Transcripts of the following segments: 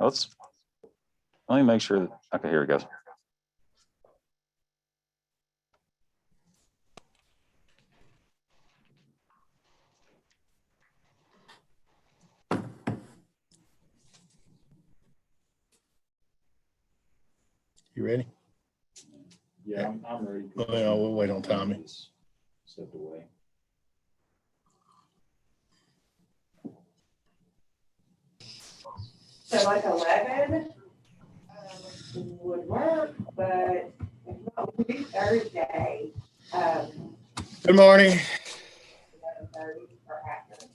Let me make sure that, okay, here it goes. You ready? Yeah, I'm ready. Well, we'll wait on Tommy. Stepped away. So like 11 would work, but if not, we do Thursday, Good morning. 11:30 or after.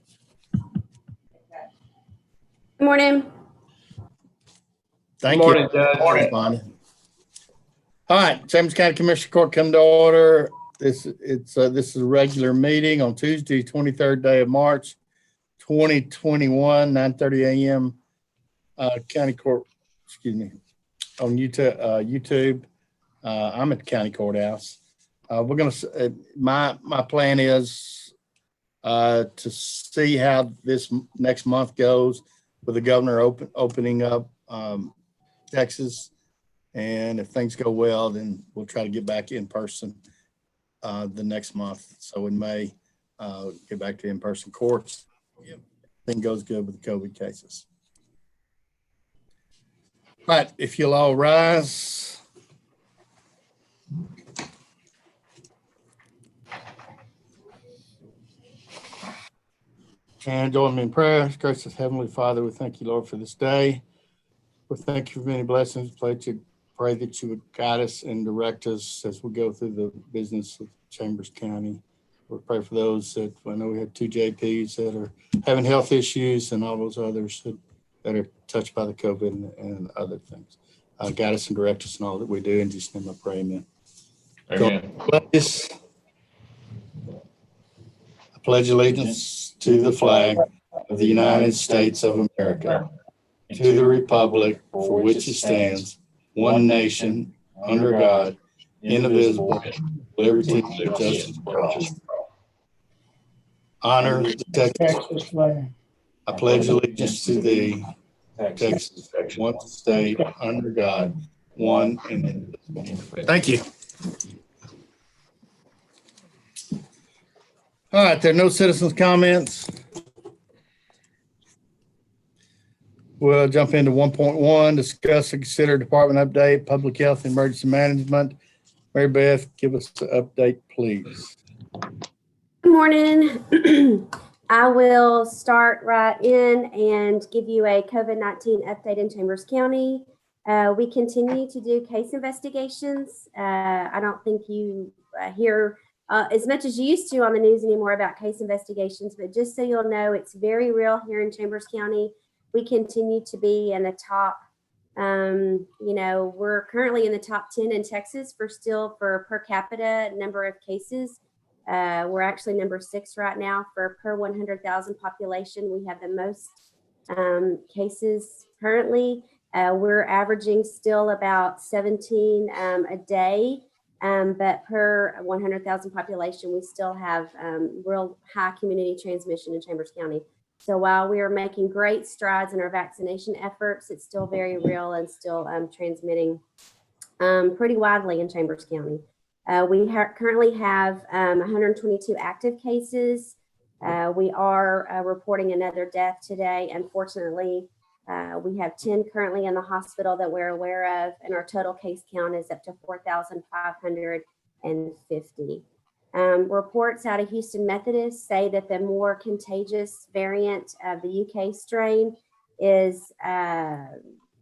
Good morning. Thank Good morning, you. Judge. Morning, Bonnie. All right, Chambers County Commissioner Court come to order. This is a regular meeting on Tuesday, 23rd day of March, 2021, 9:30 a.m. County Court, excuse me, on YouTube. I'm at the county courthouse. We're gonna. My plan is to see how this next month goes with the governor opening up Texas. And if things go well, then we'll try to get back in person the next month. So in May, get back to in-person courts. Everything goes good with the COVID cases. All right, if you'll all rise. And join me in prayer. Gracious Heavenly Father, we thank you, Lord, for this day. We thank you for many blessings. Pray that you would guide us and direct us as we go through the business of Chambers County. We pray for those that, I know we had 2 JPs that are having health issues and all those others that are touched by the COVID and other things. Guide us and direct us in all that we do. In Jesus' name I pray, amen. Amen. Please. I pledge allegiance to the flag of the United States of America, to the republic for which it stands, one nation, under God, indivisible, liberty and justice for all. Honor the Texas flag. I pledge allegiance to thee, Texas, one state, under God, one and indivisible. Thank you. All right, there are no citizens' comments. We'll jump into 1.1, discuss and consider department update, public health, emergency management. Mary Beth, give us the update, please. Good morning. I will start right in and give you a COVID-19 update in Chambers County. We continue to do case investigations. I don't think you hear as much as you used to on the news anymore about case investigations, but just so you'll know, it's very real here in Chambers County. We continue to be in the top, we're currently in the top 10 in Texas for per capita number of cases. We're actually number 6 right now for per 100,000 population. We have the most cases currently. We're averaging still about 17 a day, but per 100,000 population, we still have real high community transmission in Chambers County. So while we are making great strides in our vaccination efforts, it's still very real and still transmitting pretty widely in Chambers County. We currently have 122 active cases. We are reporting another death today. Unfortunately, we have 10 currently in the hospital that we're aware of, and our total case count is up to 4,550. Reports out of Houston Methodist say that the more contagious variant of the UK strain is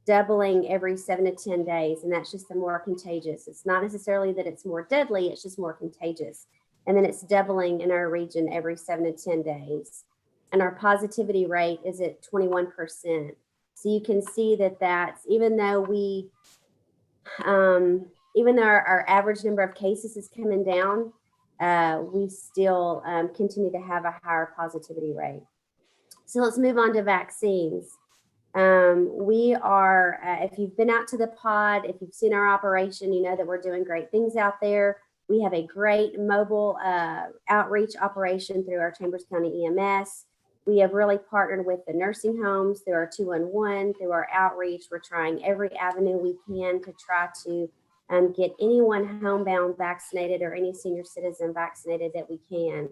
doubling every 7 to 10 days, and that's just the more contagious. It's not necessarily that it's more deadly, it's just more contagious. And then it's doubling in our region every 7 to 10 days. And our positivity rate is at 21%. So you can see that that's, even though our average number of cases is coming down, we still continue to have a higher positivity rate. So let's move on to vaccines. We are, if you've been out to the pod, if you've seen our operation, you know that we're doing great things out there. We have a great mobile outreach operation through our Chambers County EMS. We have really partnered with the nursing homes through our 211, through our outreach. We're trying every avenue we can to try to get anyone homebound vaccinated or any senior citizen vaccinated that we can.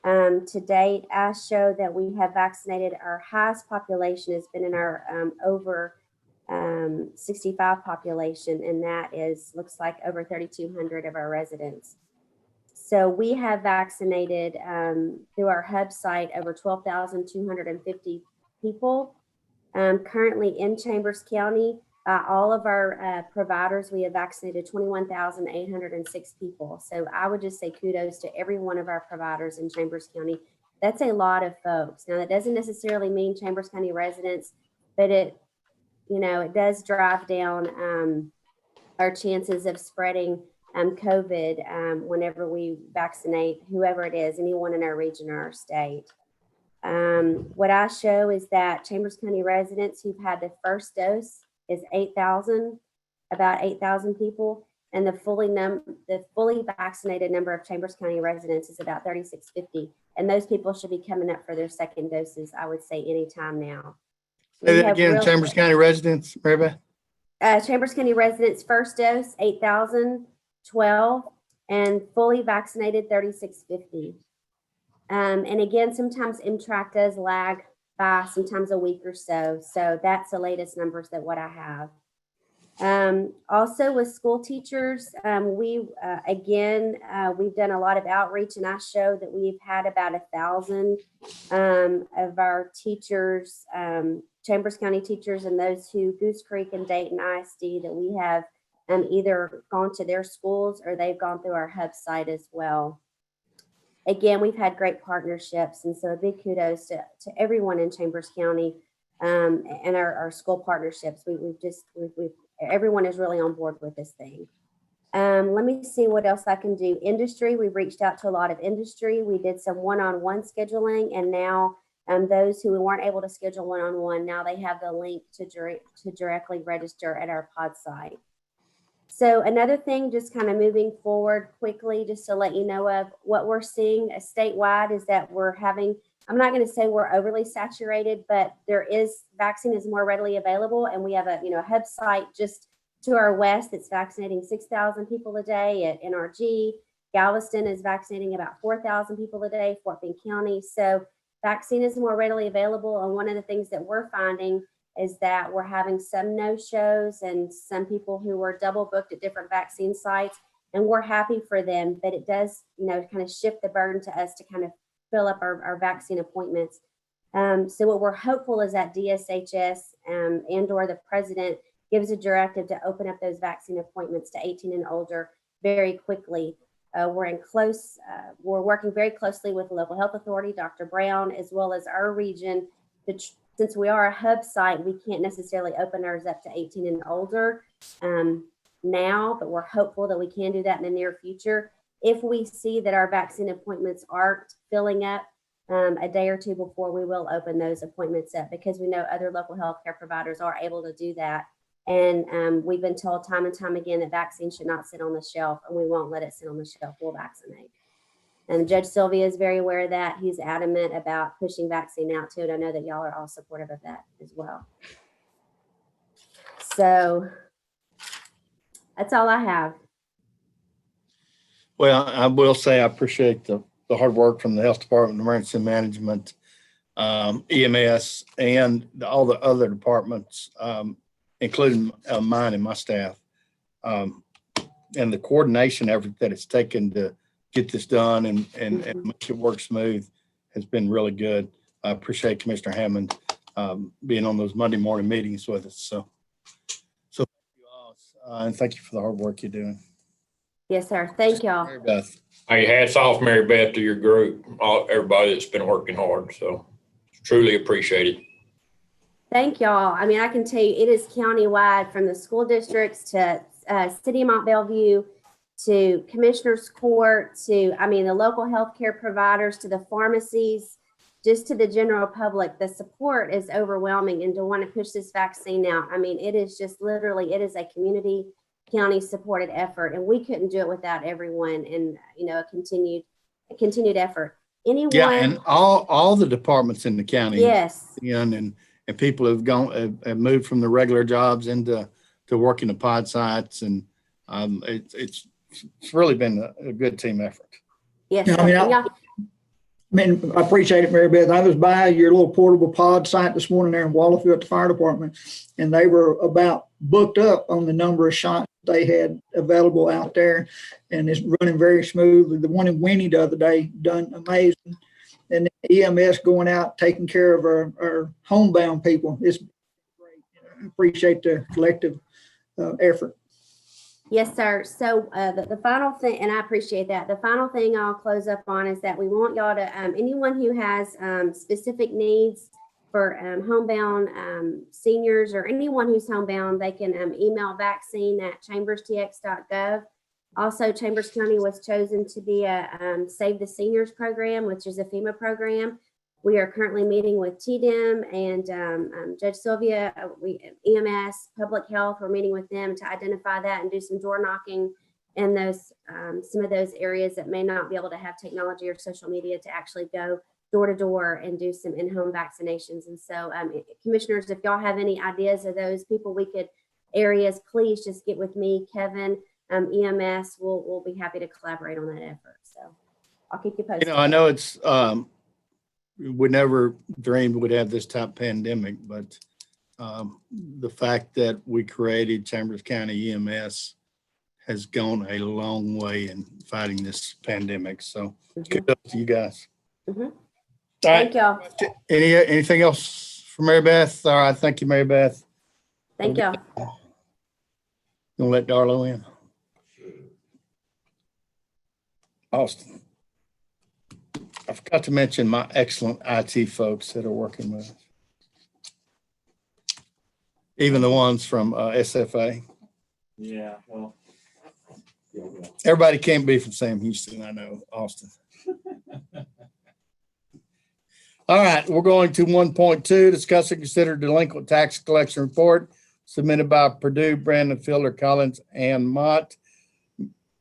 To date, I show that we have vaccinated. Our highest population has been in our over 65 population, and that looks like over 3,200 of our residents. So we have vaccinated through our hub site over 12,250 people. Currently in Chambers County, all of our providers, we have vaccinated 21,806 people. So I would just say kudos to every one of our providers in Chambers County. That's a lot of folks. Now, that doesn't necessarily mean Chambers County residents, but it does drive down our chances of spreading COVID whenever we vaccinate whoever it is, anyone in our region or our state. What I show is that Chambers County residents who've had the first dose is about 8,000 people, and the fully vaccinated number of Chambers County residents is about 3,650, and those people should be coming up for their second doses, I would say, anytime now. Say that again, Chambers County residents, Mary Beth? Chambers County residents first dose 8,012, and fully vaccinated 3,650. And again, sometimes MTRAC does lag by sometimes a week or so. So that's the latest numbers that what I have. Also with school teachers, we've done a lot of outreach, and I show that we've had about 1,000 of our teachers, Chambers County teachers, and those who Goose Creek and Dayton ISD, that we have either gone to their schools or they've gone through our hub site as well. Again, we've had great partnerships, and so a big kudos to everyone in Chambers County and our school partnerships. Everyone is really on board with this thing. Let me see what else I can do. Industry, we've reached out to a lot of industry. We did some one-on-one scheduling, and now those who weren't able to schedule one-on-one, now they have the link to directly register at our pod site. So another thing, just kind of moving forward quickly, just to let you know of what we're seeing statewide, is that we're having, I'm not going to say we're overly saturated, but vaccine is more readily available. And we have a hub site just to our west that's vaccinating 6,000 people a day at NRG. Galveston is vaccinating about 4,000 people a day, Fort Bend County. So vaccine is more readily available. And one of the things that we're finding is that we're having some no-shows and some people who were double booked at different vaccine sites, and we're happy for them, but it does, kind of shift the burden to us to kind of fill up our vaccine appointments. So what we're hopeful is that DSHS and or the president gives a directive to open up those vaccine appointments to 18 and older very quickly. We're working very closely with the local health authority, Dr. Brown, as well as our region. Since we are a hub site, we can't necessarily open ours up to 18 and older now, but we're hopeful that we can do that in the near future. If we see that our vaccine appointments aren't filling up a day or two before, we will open those appointments up, because we know other local healthcare providers are able to do that. And we've been told time and time again that vaccine should not sit on the shelf, and we won't let it sit on the shelf. We'll vaccinate. And Judge Sylvia is very aware of that. He's adamant about pushing vaccine out to it. I know that y'all are all supportive of that as well. So that's all I have. Well, I will say I appreciate the hard work from the Health Department, Emergency Management, EMS, and all the other departments, including mine and my staff, and the coordination effort that it's taken to get this done and make it work smooth has been really good. I appreciate Commissioner Hammond being on those Monday morning meetings with us. So thank you all, and thank you for the hard work you're doing. Yes, sir. Thank y'all. Mary Beth. Hey, hats off, Mary Beth, to your group, everybody that's been working hard. So truly appreciated. Thank y'all. I mean, I can tell you it is countywide, from the school districts to City of Mont Bellevue to Commissioner's Court to, the local healthcare providers, to the pharmacies, just to the general public. The support is overwhelming, and to want to push this vaccine out. It is just literally, it is a community county supported effort, and we couldn't do it without everyone, and a continued effort. anyone. Yeah, and all the departments in the county. Yes. And people have have moved from the regular jobs into working the pod sites, and it's really been a good team effort. Yes. Yeah, sir. I appreciate it, Mary Beth. I was by your little portable pod site this morning there in Wallafield at the fire department, and they were about booked up on the number of shots they had available out there, and it's running very smoothly. The one in Winnie the other day done amazing, and the EMS going out taking care of our homebound people. It's great. I appreciate the collective effort. Yes, sir. So the final thing, and I appreciate that. The final thing I'll close up on is that we want y'all to, anyone who has specific needs for homebound seniors or anyone who's homebound, they can email vaccine@chamberstx.gov. Also, Chambers County was chosen to be a Save the Seniors program, which is a FEMA program. We are currently meeting with TDM and Judge Sylvia, EMS, Public Health. We're meeting with them to identify that and do some door knocking in those some of those areas that may not be able to have technology or social media to actually go door to door and do some in-home vaccinations. And so, commissioners, if y'all have any ideas of those people areas, please just get with me, Kevin, EMS. We'll be happy to collaborate on that effort. So I'll keep you posted. I know it's we never dreamed we'd have this type of pandemic, but the fact that we created Chambers County EMS has gone a long way in fighting this pandemic. So kudos to you guys. Mm-hmm. All right. Thank y'all. Anything else for Mary Beth? All right. Thank you, Mary Beth. Thank y'all. Gonna let Darlo in. Austin. I forgot to mention my excellent IT folks that are working with us. Even the ones from SFA. Yeah, well. Everybody can't be from Sam Houston, I know, Austin. All right, we're going to 1.2, discuss and consider delinquent tax collection report submitted by Purdue, Brandon Fielder, Collins, and Mott.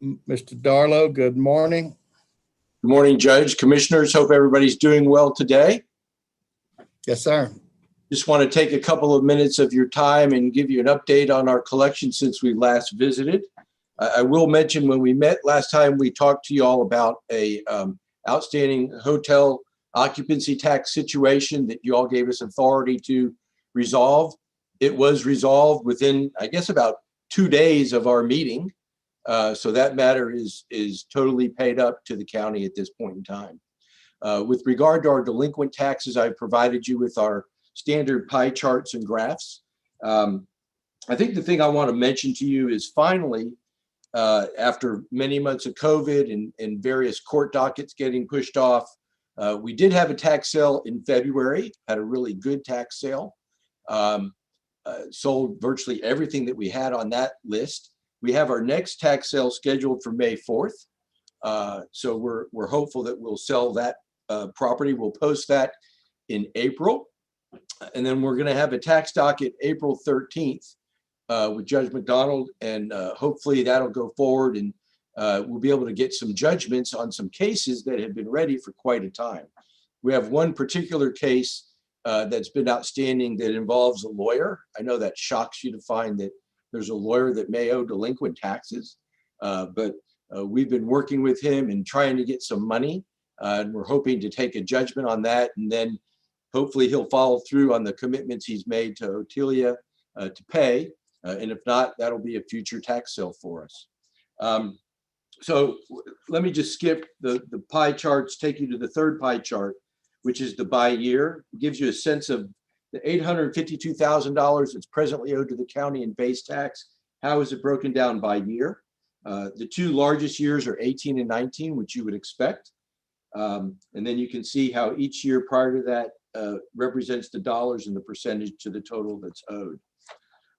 Mr. Darlo, good morning. Good morning, Judge, Commissioners. Hope everybody's doing well today. Yes, sir. Just want to take a couple of minutes of your time and give you an update on our collection since we last visited. I will mention when we met last time, we talked to you all about a outstanding hotel occupancy tax situation that you all gave us authority to resolve. It was resolved within, I guess, about 2 days of our meeting. So that matter is totally paid up to the county at this point in time. With regard to our delinquent taxes, I've provided you with our standard pie charts and graphs. I think the thing I want to mention to you is finally, after many months of COVID and various court dockets getting pushed off, we did have a tax sale in February, had a really good tax sale, sold virtually everything that we had on that list. We have our next tax sale scheduled for May 4th. So we're hopeful that we'll sell that property. We'll post that in April. And then we're going to have a tax docket April 13th with Judge McDonald. And hopefully that'll go forward and we'll be able to get some judgments on some cases that have been ready for quite a time. We have one particular case that's been outstanding that involves a lawyer. I know that shocks you to find that there's a lawyer that may owe delinquent taxes, but we've been working with him and trying to get some money, and we're hoping to take a judgment on that, and then hopefully he'll follow through on the commitments he's made to Otelia to pay, and if not, that'll be a future tax sale for us. So let me just skip the pie charts, take you to the third pie chart, which is the by year. It gives you a sense of the $852,000 that's presently owed to the county in base tax. How is it broken down by year? The two largest years are 18 and 19, which you would expect. And then you can see how each year prior to that represents the dollars and the percentage to the total that's owed.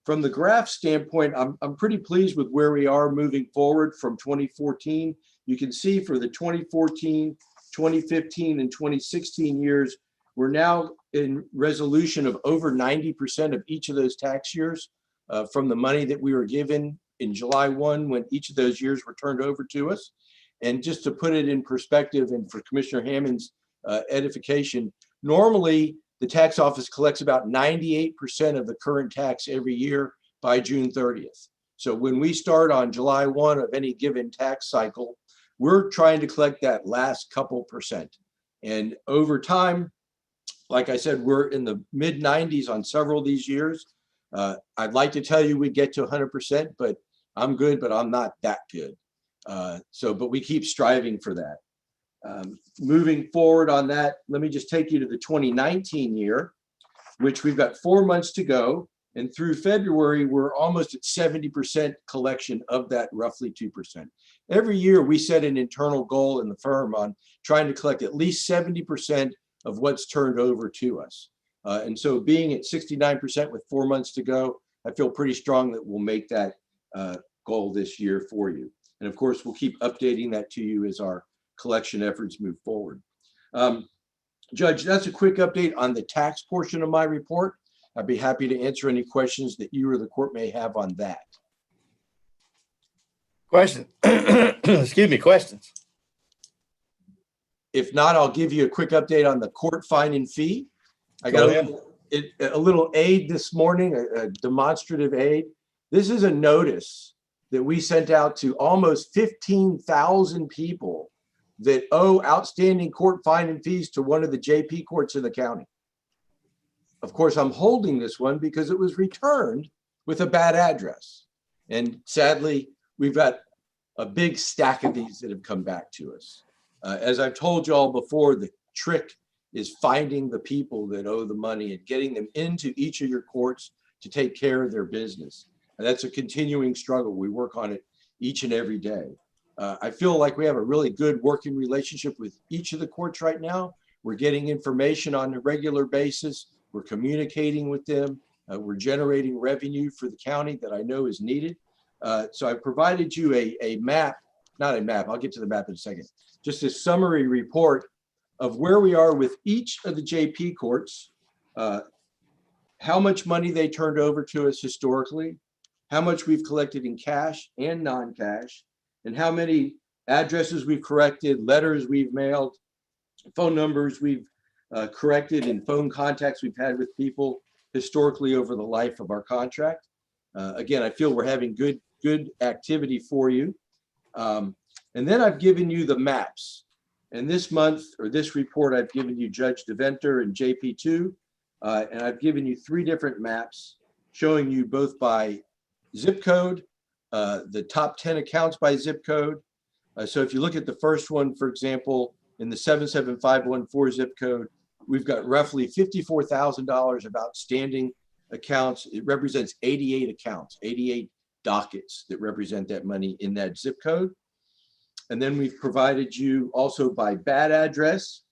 From the graph standpoint, I'm pretty pleased with where we are moving forward from 2014. You can see for the 2014, 2015, and 2016 years, we're now in resolution of over 90% of each of those tax years from the money that we were given in July 1 when each of those years were turned over to us. And just to put it in perspective and for Commissioner Hammond's edification, normally the tax office collects about 98% of the current tax every year by June 30th. So when we start on July 1 of any given tax cycle, we're trying to collect that last couple percent. And over time, like I said, we're in the mid 90s on several of these years. I'd like to tell you we get to 100%, but I'm good, but I'm not that good. But we keep striving for that. Moving forward on that, let me just take you to the 2019 year, which we've got 4 months to go. And through February, we're almost at 70% collection of that roughly 2%. Every year we set an internal goal in the firm on trying to collect at least 70% of what's turned over to us. And so being at 69% with 4 months to go, I feel pretty strong that we'll make that goal this year for you. And of course, we'll keep updating that to you as our collection efforts move forward. Judge, that's a quick update on the tax portion of my report. I'd be happy to answer any questions that you or the court may have on that. Question. Excuse me, questions. If not, I'll give you a quick update on the court fine and fee. I Go got a little aid this morning, a demonstrative aid. This is a notice that we sent out to almost 15,000 people that owe outstanding court fine and fees to one of the JP courts in the county. Of course, I'm holding this one because it was returned with a bad address. And sadly, we've got a big stack of these that have come back to us. As I've told you all before, the trick is finding the people that owe the money and getting them into each of your courts to take care of their business. And that's a continuing struggle. We work on it each and every day. I feel like we have a really good working relationship with each of the courts right now. We're getting information on a regular basis. We're communicating with them. We're generating revenue for the county that I know is needed. So I provided you a map, not a map, I'll get to the map in a second, just a summary report of where we are with each of the JP courts, how much money they turned over to us historically, how much we've collected in cash and non-cash, and how many addresses we've corrected, letters we've mailed, phone numbers we've corrected, and phone contacts we've had with people historically over the life of our contract. Again, I feel we're having good activity for you. And then I've given you the maps. And this month, or this report, I've given you Judge DeVenter and JP2. And I've given you 3 different maps showing you both by zip code, the top 10 accounts by zip code. So if you look at the first one, for example, in the 77514 zip code, we've got roughly $54,000 of outstanding accounts. It represents 88 accounts, 88 dockets that represent that money in that zip code. And then we've provided you also by bad address,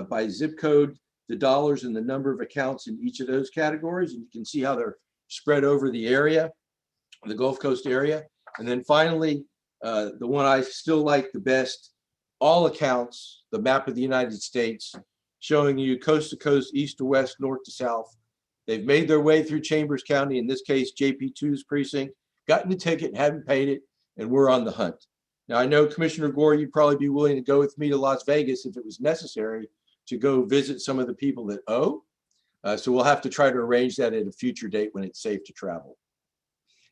by zip code, the dollars and the number of accounts in each of those categories. And you can see how they're spread over the area, the Gulf Coast area. And then finally, the one I still like the best, all accounts, the map of the United States, showing you coast to coast, east to west, north to south. They've made their way through Chambers County, in this case, JP2's precinct, gotten the ticket, haven't paid it, and we're on the hunt. Now, I know Commissioner Gore, you'd probably be willing to go with me to Las Vegas if it was necessary to go visit some of the people that owe. So we'll have to try to arrange that at a future date when it's safe to travel.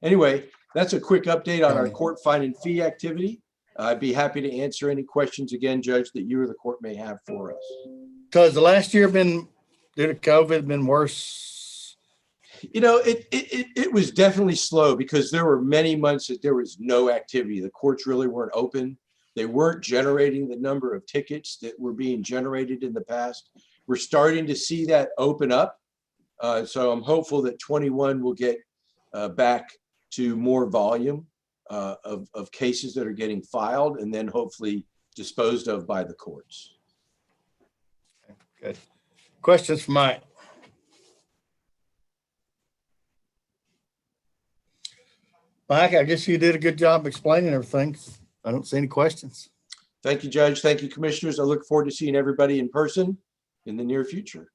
Anyway, that's a quick update on our court fine and fee activity. I'd be happy to answer any questions again, Judge, that you or the court may have for us. So has the last year been, due to COVID, been worse? You know, it was definitely slow because there were many months that there was no activity. The courts really weren't open. They weren't generating the number of tickets that were being generated in the past. We're starting to see that open up. So I'm hopeful that 21 will get back to more volume of cases that are getting filed and then hopefully disposed of by the courts. Good. Questions for Mike? Mike, I guess you did a good job explaining everything. I don't see any questions. Thank you, Judge. Thank you, Commissioners. I look forward to seeing everybody in person in the near future.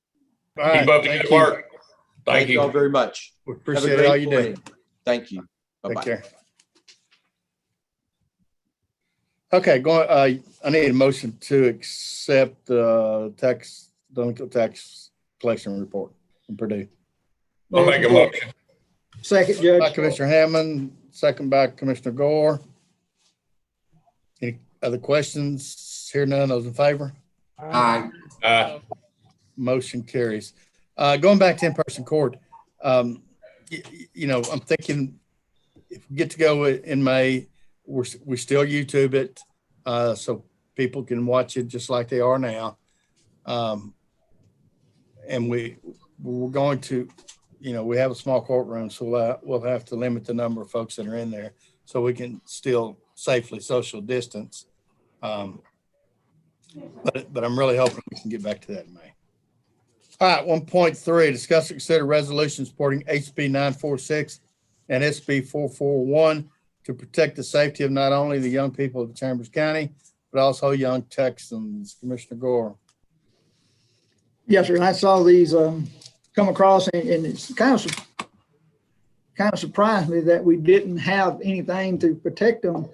All right, Keep up the thank good you. work. Thank you all you. very much. We Have a appreciate great all you do. morning. Thank you. Take Bye-bye. care. Okay, I need a motion to accept the delinquent tax collection report from Purdue. I'll make a motion. Second, By Judge. Commissioner Hammond, second by Commissioner Gore. Any other questions? Hear none, those in favor? Aye. Motion carries. Going back to in-person court, I'm thinking if we get to go in May, we still YouTube it, so people can watch it just like they are now. And we're going to, we have a small courtroom, so we'll have to limit the number of folks that are in there so we can still safely social distance. But I'm really hoping we can get back to that in May. All right, 1.3, discuss and consider resolution supporting HB 946 and SB 441 to protect the safety of not only the young people of Chambers County, but also young Texans. Commissioner Gore. Yes, sir. And I saw these come across, and it's kind of surprised me that we didn't have anything to protect them,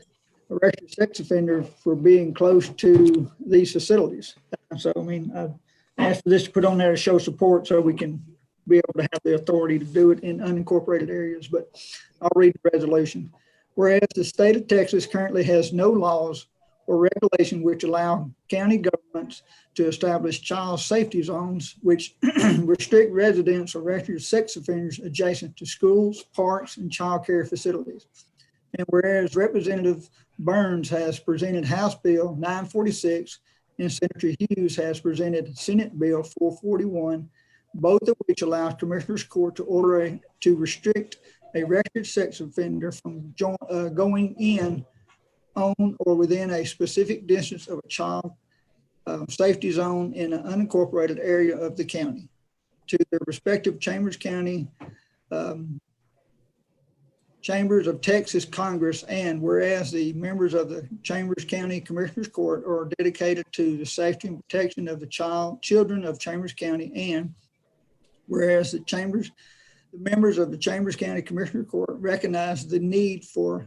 arrested sex offenders, for being close to these facilities. So, I mean, I asked for this to put on there to show support so we can be able to have the authority to do it in unincorporated areas. But I'll read the resolution. Whereas the state of Texas currently has no laws or regulation which allow county governments to establish child safety zones which restrict residents or arrested sex offenders adjacent to schools, parks, and child care facilities. And whereas Representative Burns has presented House Bill 946 and Senator Hughes has presented Senate Bill 441, both of which allow Commissioners Court to order to restrict a registered sex offender from going in on or within a specific distance of a child safety zone in an unincorporated area of the county to their respective Chambers County Chambers of Texas Congress. And whereas the members of the Chambers County Commissioners Court are dedicated to the safety and protection of the children of Chambers County, and whereas the members of the Chambers County Commissioner Court recognize the need for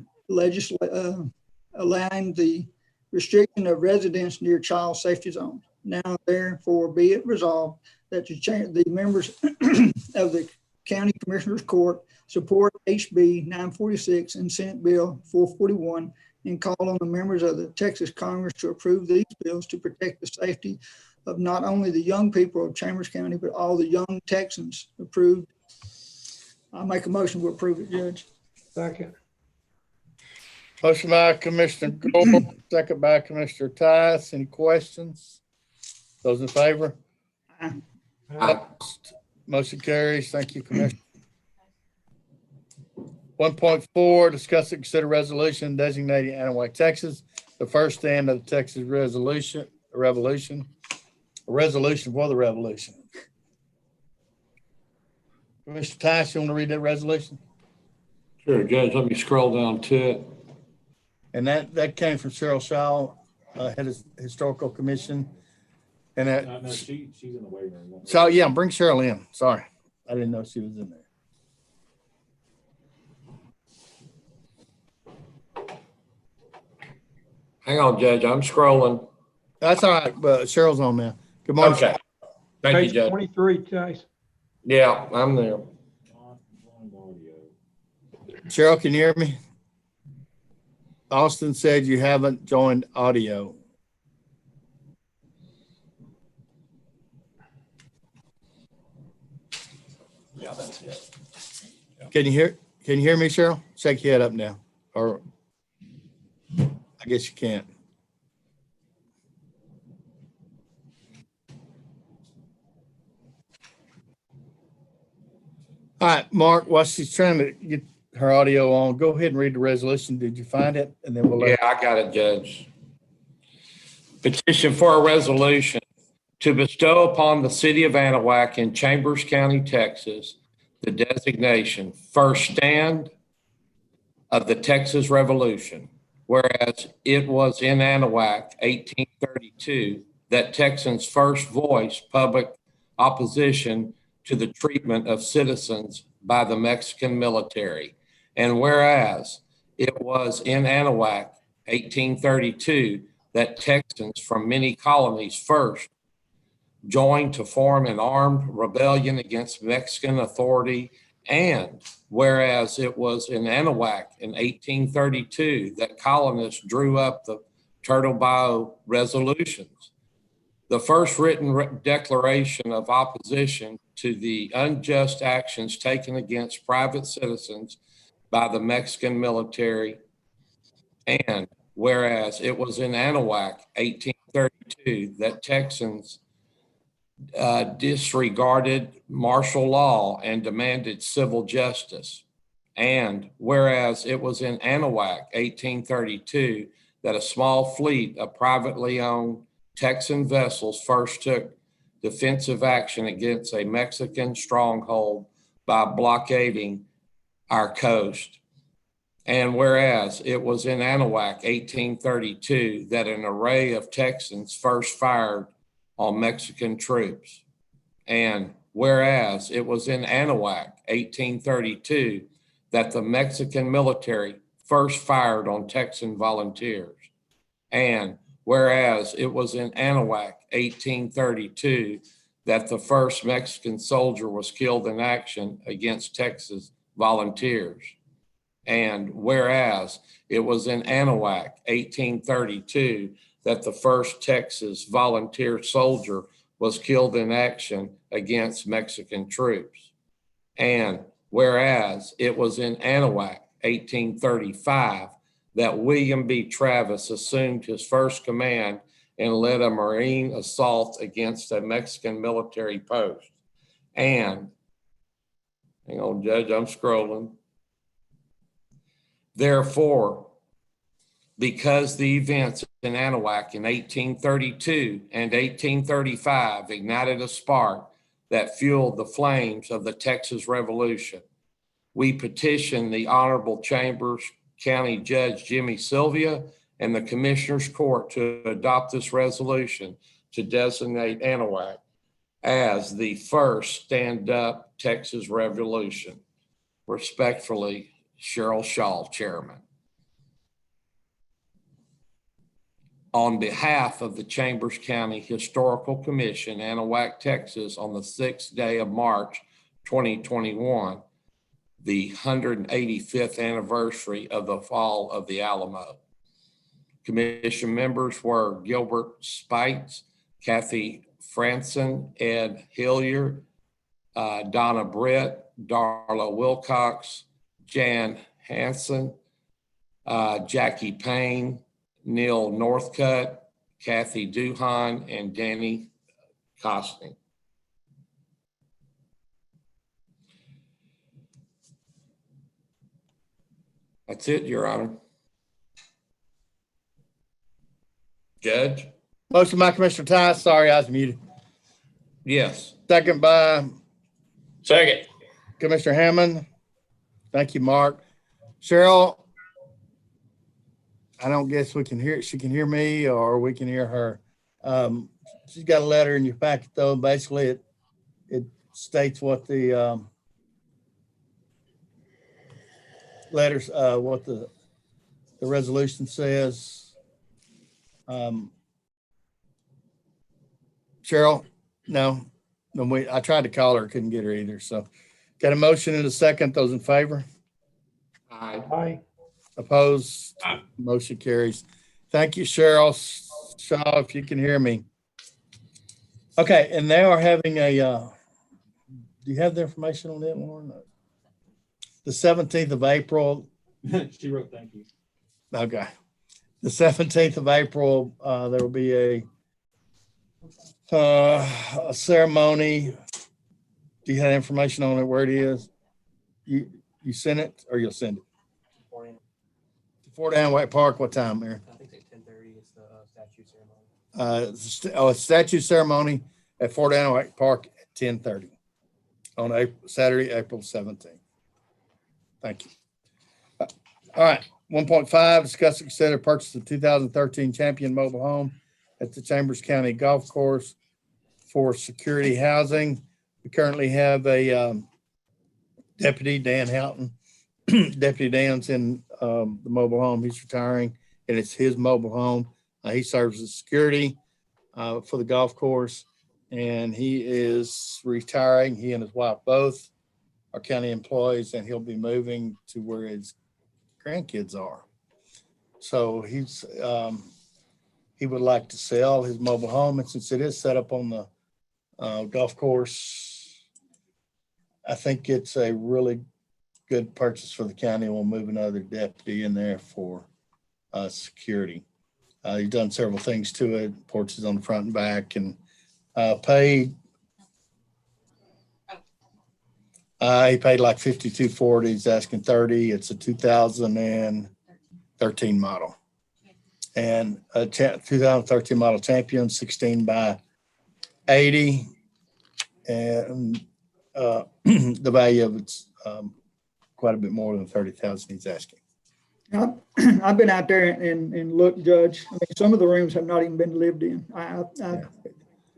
allowing the restriction of residents near child safety zones. Now, therefore, be it resolved that the members of the County Commissioners Court support HB 946 and Senate Bill 441 and call on the members of the Texas Congress to approve these bills to protect the safety of not only the young people of Chambers County, but all the young Texans. Approved. I'll make a motion to approve it, Judge. Second. Motion by Commissioner Gore, second by Commissioner Tice. Any questions? Those in favor? Opposed? Motion carries. Thank you, Commissioner. 1.4, discuss and consider resolution designating Anahuac, Texas, the first stand of the Texas resolution for the revolution. Commissioner Tice, you want to read that resolution? Sure, Judge, let me scroll down to it. And that came from Cheryl Shaw, head of Historical Commission. And No, she's in the waiting room. so, yeah, bring Cheryl in. Sorry, I didn't know she was in there. Hang on, Judge, I'm scrolling. That's all right, but Cheryl's on now. Good morning. Okay. Thank you, Page Judge. 23, Chase. Yeah, I'm there. Cheryl, can you hear me? Austin said you haven't joined audio. Yeah, that's it. Can you hear me, Cheryl? Shake your head up now. Or I guess you can't. All right, Mark, while she's trying to get her audio on, go ahead and read the resolution. Did you find it? And then we'll Yeah, I got it, Judge. Petition for a resolution to bestow upon the city of Anahuac in Chambers County, Texas, the designation first stand of the Texas Revolution, whereas it was in Anahuac, 1832, that Texans first voiced public opposition to the treatment of citizens by the Mexican military. And whereas it was in Anahuac, 1832, that Texans from many colonies first joined to form an armed rebellion against Mexican authority. And whereas it was in Anahuac in 1832 that colonists drew up the Turtle Bayou resolutions, the first written declaration of opposition to the unjust actions taken against private citizens by the Mexican military. And whereas it was in Anahuac, 1832, that Texans disregarded martial law and demanded civil justice. And whereas it was in Anahuac, 1832, that a small fleet of privately owned Texan vessels first took defensive action against a Mexican stronghold by blockading our coast. And whereas it was in Anahuac, 1832, that an array of Texans first fired on Mexican troops. And whereas it was in Anahuac, 1832, that the Mexican military first fired on Texan volunteers. And whereas it was in Anahuac, 1832, that the first Mexican soldier was killed in action against Texas volunteers. And whereas it was in Anahuac, 1832, that the first Texas volunteer soldier was killed in action against Mexican troops. And whereas it was in Anahuac, 1835, that William B. Travis assumed his first command and led a Marine assault against a Mexican military post. And, hang on, Judge, I'm scrolling. Therefore, because the events in Anahuac in 1832 and 1835 ignited a spark that fueled the flames of the Texas Revolution, we petition the Honorable Chambers County Judge Jimmy Sylvia and the Commissioner's Court to adopt this resolution to designate Anahuac as the first stand-up Texas Revolution. Respectfully, Cheryl Shaw, Chairman. On behalf of the Chambers County Historical Commission, Anahuac, Texas, on the 6th day of March, 2021, the 185th anniversary of the fall of the Alamo. Commission members were Gilbert Spites, Kathy Franson, Ed Hilliard, Donna Britt, Darla Wilcox, Jan Hansen, Jackie Payne, Neil Northcutt, Kathy Duhan, and Danny Costning. That's it, Your Honor. Judge? Motion by Commissioner Tice. Sorry, I was muted. Yes. Second by Second. Commissioner Hammond. Thank you, Mark. Cheryl, I don't guess we can hear, she can hear me or we can hear her. She's got a letter in your packet though. Basically it states what the letters, what the resolution says. Cheryl, no, I tried to call her, couldn't get her either. So got a motion and a second. Those in favor? Aye. Aye. Opposed? Motion carries. Thank you, Cheryl Shaw, if you can hear me. Okay, and they are having a, do you have the information on that one? The 17th of April. She wrote, thank you. Okay. The 17th of April, there will be a ceremony. Do you have information on it, where it is? You sent it or you'll send it? Fort Anahuac Park, what time, Mayor? I think it's 10:30 is the statue ceremony. It's statue ceremony at Fort Anahuac Park at 10:30 on Saturday, April 17th. Thank you. All right, 1.5, discuss and consider purchase of 2013 Champion mobile home at the Chambers County Golf Course for security housing. We currently have a Deputy Dan Houghton. Deputy Dan's in the mobile home. He's retiring. and it's his mobile home. He serves as security for the golf course, and he is retiring. He and his wife both are county employees, and he'll be moving to where his grandkids are. So he would like to sell his mobile home, and since it is set up on the golf course, I think it's a really good purchase for the county. We'll move another deputy in there for security. He's done several things to it, porches on the front and back, and paid. He paid like $52.40. He's asking $30. It's a 2013 model, and a 2013 model Champion, 16 by 80, and the value of it's quite a bit more than $30,000 he's asking. I've been out there and looked, Judge. I mean, some of the rooms have not even been lived in.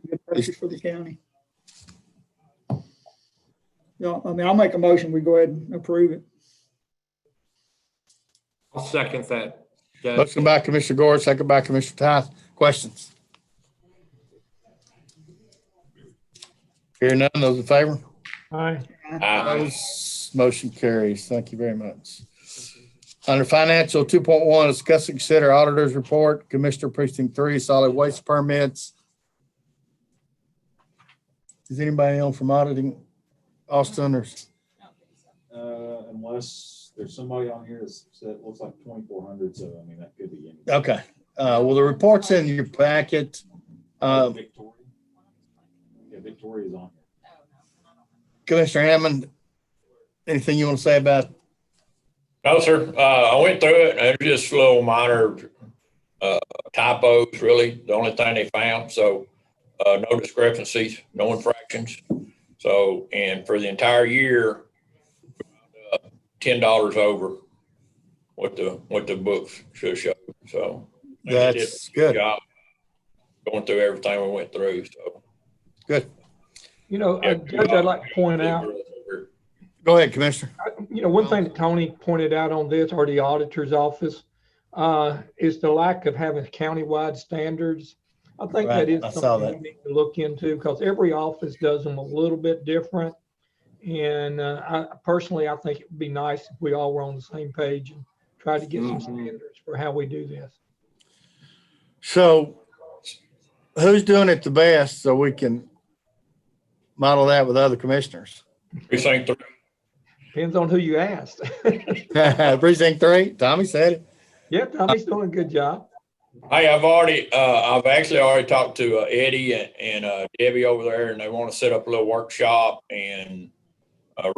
Good purchase for the county. Yeah, I mean, I'll make a motion. We go ahead and approve it. I'll second that. Judge. Motion by Commissioner Gore, second by Commissioner Tyson. Questions? Hearing none, those in favor? Aye. Opposed? Motion carries. Thank you very much. Under financial 2.1, discuss and consider auditor's report, Commissioner Precinct 3, solid waste permits. Is anybody on from auditing, Austin, or? Unless there's somebody on here that looks like 2,400, so I mean, that could be anything. Okay. Well, the report's in your packet. Victoria. Yeah, Victoria's on here. Commissioner Hammond, anything you want to say about? No, sir. I went through it and there's just little minor typos, really, the only thing they found. So no discrepancies, no infractions. So, and for the entire year, $10 over what the books should show. So they did That's a good. job going through everything we went through. So Good. You know, Judge, I'd like to point out, Go ahead, Commissioner. you know, one thing that Tony pointed out on this, or the auditor's office, is the lack of having countywide standards. I think Right, that is I saw something that. we need to look into, because every office does them a little bit different. And I think it would be nice if we all were on the same page and try to get some standards for how we do this. So who's doing it the best so we can model that with other commissioners? Precinct 3. Depends on who you asked. Precinct 3, Tommy said it. Yeah, Tommy's doing a good job. Hey, I've actually already talked to Eddie and Debbie over there, and they want to set up a little workshop and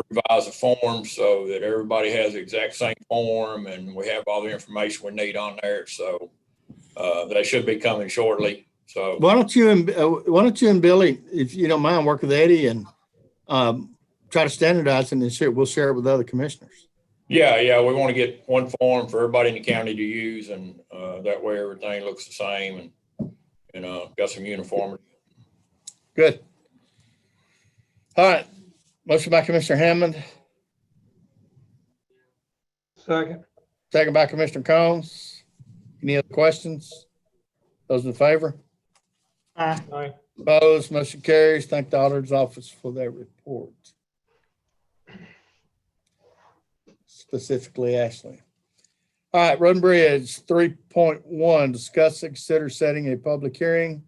revise the form so that everybody has the exact same form and we have all the information we need on there. So they should be coming shortly. So Why don't you and Billy, if you don't mind, work with Eddie and try to standardize it, and we'll share it with other commissioners. yeah, we want to get one form for everybody in the county to use, and that way everything looks the same and got some uniformity. Good. All right. Motion by Commissioner Hammond, Second. second by Commissioner Combs. Any other questions? Those in favor? Aye. Opposed? Motion carries. Thank the auditor's office for that report. Specifically, Ashley. All right, Road and Bridge 3.1, discuss and consider setting a public hearing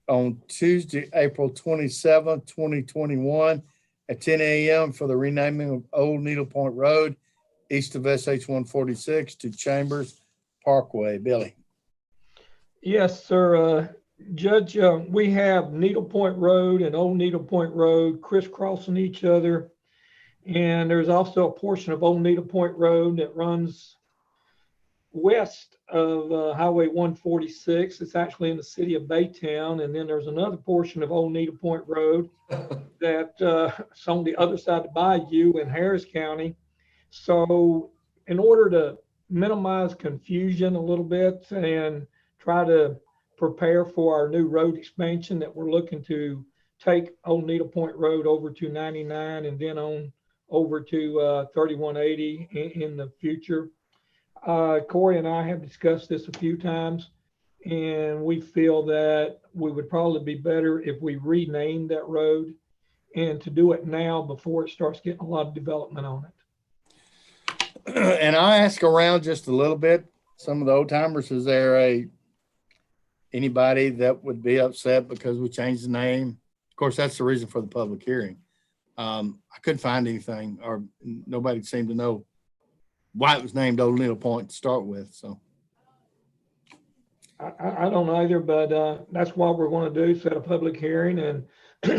on Tuesday, April 27th, 2021 at 10 a.m. for the renaming of Old Needle Point Road east of SH 146 to Chambers Parkway. Billy. Yes, sir. Judge, we have Needle Point Road and Old Needle Point Road crisscrossing each other. And there's also a portion of Old Needle Point Road that runs west of Highway 146. It's actually in the city of Baytown. And then there's another portion of Old Needle Point Road that's on the other side of the bayou in Harris County. So in order to minimize confusion a little bit and try to prepare for our new road expansion that we're looking to take Old Needle Point Road over to 99 and then on over to 3180 in the future. Corey and I have discussed this a few times, and we feel that we would probably be better if we renamed that road and to do it now before it starts getting a lot of development on it. And I ask around just a little bit, some of the old timers, is there anybody that would be upset because we changed the name? Of course, that's the reason for the public hearing. I couldn't find anything, or nobody seemed to know why it was named Old Needle Point to start with. So I don't either, but that's what we're going to do, set a public hearing. And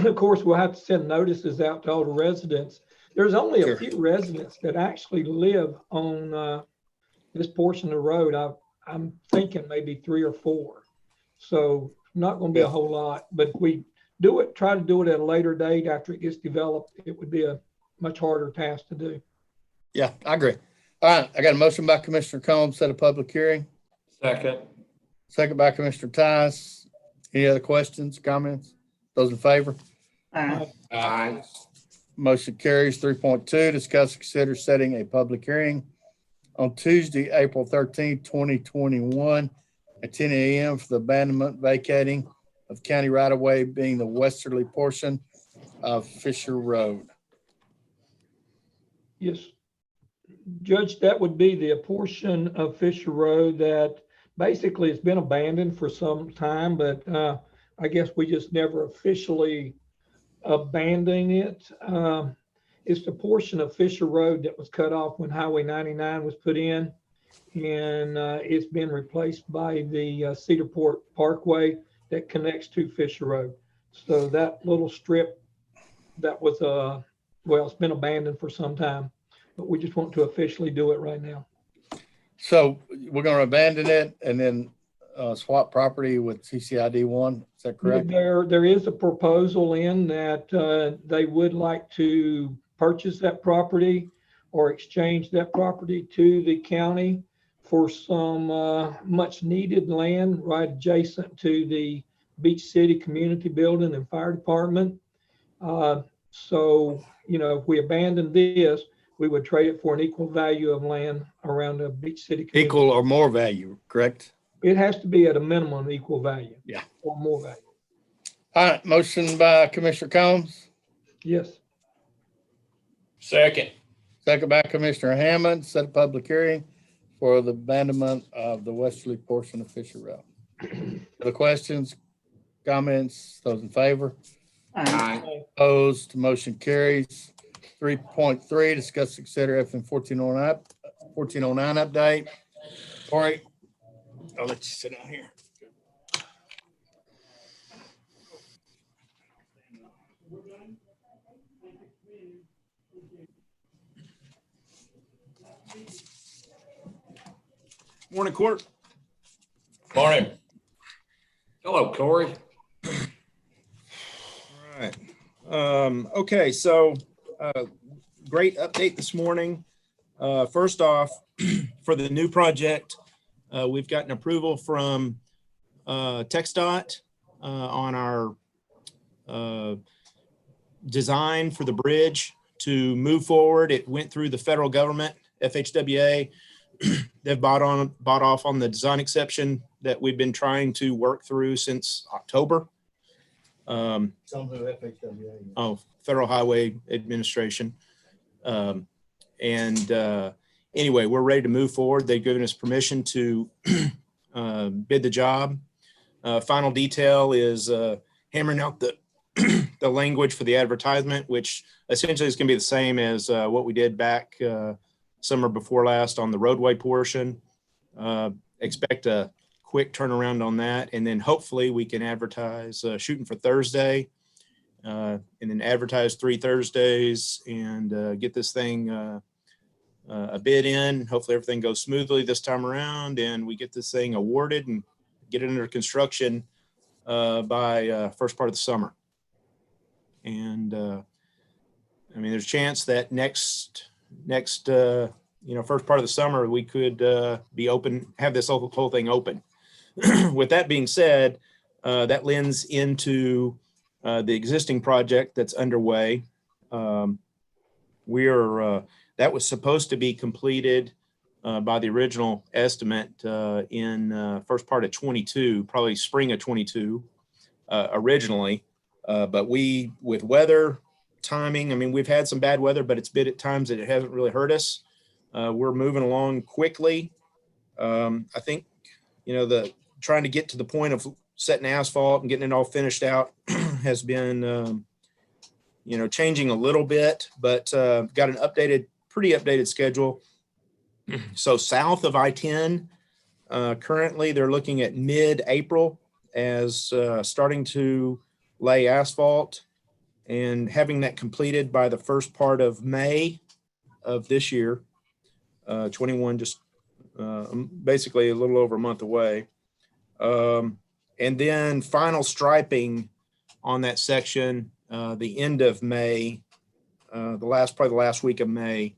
of course, we'll have to send notices out to all the residents. There's only a Sure. few residents that actually live on this portion of the road. I'm thinking maybe 3 or 4. So not going to be a whole lot, but if we try to do it at a later date after it gets developed, it would be a much harder task to do. yeah, I agree. All right, I got a motion by Commissioner Combs, set a public hearing. Second. Second by Commissioner Tice. Any other questions, comments? Those in favor? Aye. Motion carries. 3.2, discuss, consider setting a public hearing on Tuesday, April 13th, 2021 at 10 a.m. for the abandonment vacating of county right-of-way being the westerly portion of Fisher Road. Yes. Judge, that would be the portion of Fisher Road that basically has been abandoned for some time, but I guess we just never officially abandoned it. It's the portion of Fisher Road that was cut off when Highway 99 was put in, and it's been replaced by the Cedarport Parkway that connects to Fisher Road. So that little strip that was, well, it's been abandoned for some time, but we just want to officially do it right now. So we're going to abandon it and then swap property with CCID 1. Is that correct? There is a proposal in that they would like to purchase that property or exchange that property to the county for some much needed land right adjacent to the Beach City Community Building and Fire Department. So, you know, if we abandon this, we would trade it for an equal value of land around the Beach City community. Equal or more value, correct? It has to be at a minimum equal value. Yeah. Or more value. All right, motion by Commissioner Combs, Yes. Second. second by Commissioner Hammond, set a public hearing for the abandonment of the westerly portion of Fisher Road. Other questions, comments, those in favor? Aye. Opposed, motion carries. 3.3, discuss, consider FM 1409 update. Corey, I'll let you sit down here. Morning, Court. Morning. Hello, Corey. All right. Okay, so great update this morning. First off, for the new project, we've gotten approval from TxDOT on our design for the bridge to move forward. It went through the federal government, FHWA. They've bought off on the design exception that we've been trying to work through since October. Federal Highway Administration. Anyway, we're ready to move forward. They've given us permission to bid the job. Final detail is hammering out the the language for the advertisement, which essentially is going to be the same as what we did back summer before last on the roadway portion. Expect a quick turnaround on that, and then hopefully we can advertise shooting for Thursday, and then advertise 3 Thursdays and get this thing a bid in. Hopefully everything goes smoothly this time around and we get this thing awarded and get it under construction by first part of the summer. And I mean, there's a chance that next first part of the summer we could be open, have this whole thing open. With that being said, that lends into the existing project that's underway. That was supposed to be completed by the original estimate in first part of 22, probably spring of 22 originally. But with weather, timing, I mean, we've had some bad weather, but it's been at times that it hasn't really hurt us. We're moving along quickly. I think, trying to get to the point of setting asphalt and getting it all finished out has been, changing a little bit, but got an pretty updated schedule. So south of I-10, currently they're looking at mid-April as starting to lay asphalt and having that completed by the first part of May of this year, 21, just basically a little over a month away. And then final striping on that section, the end of May, probably the last week of May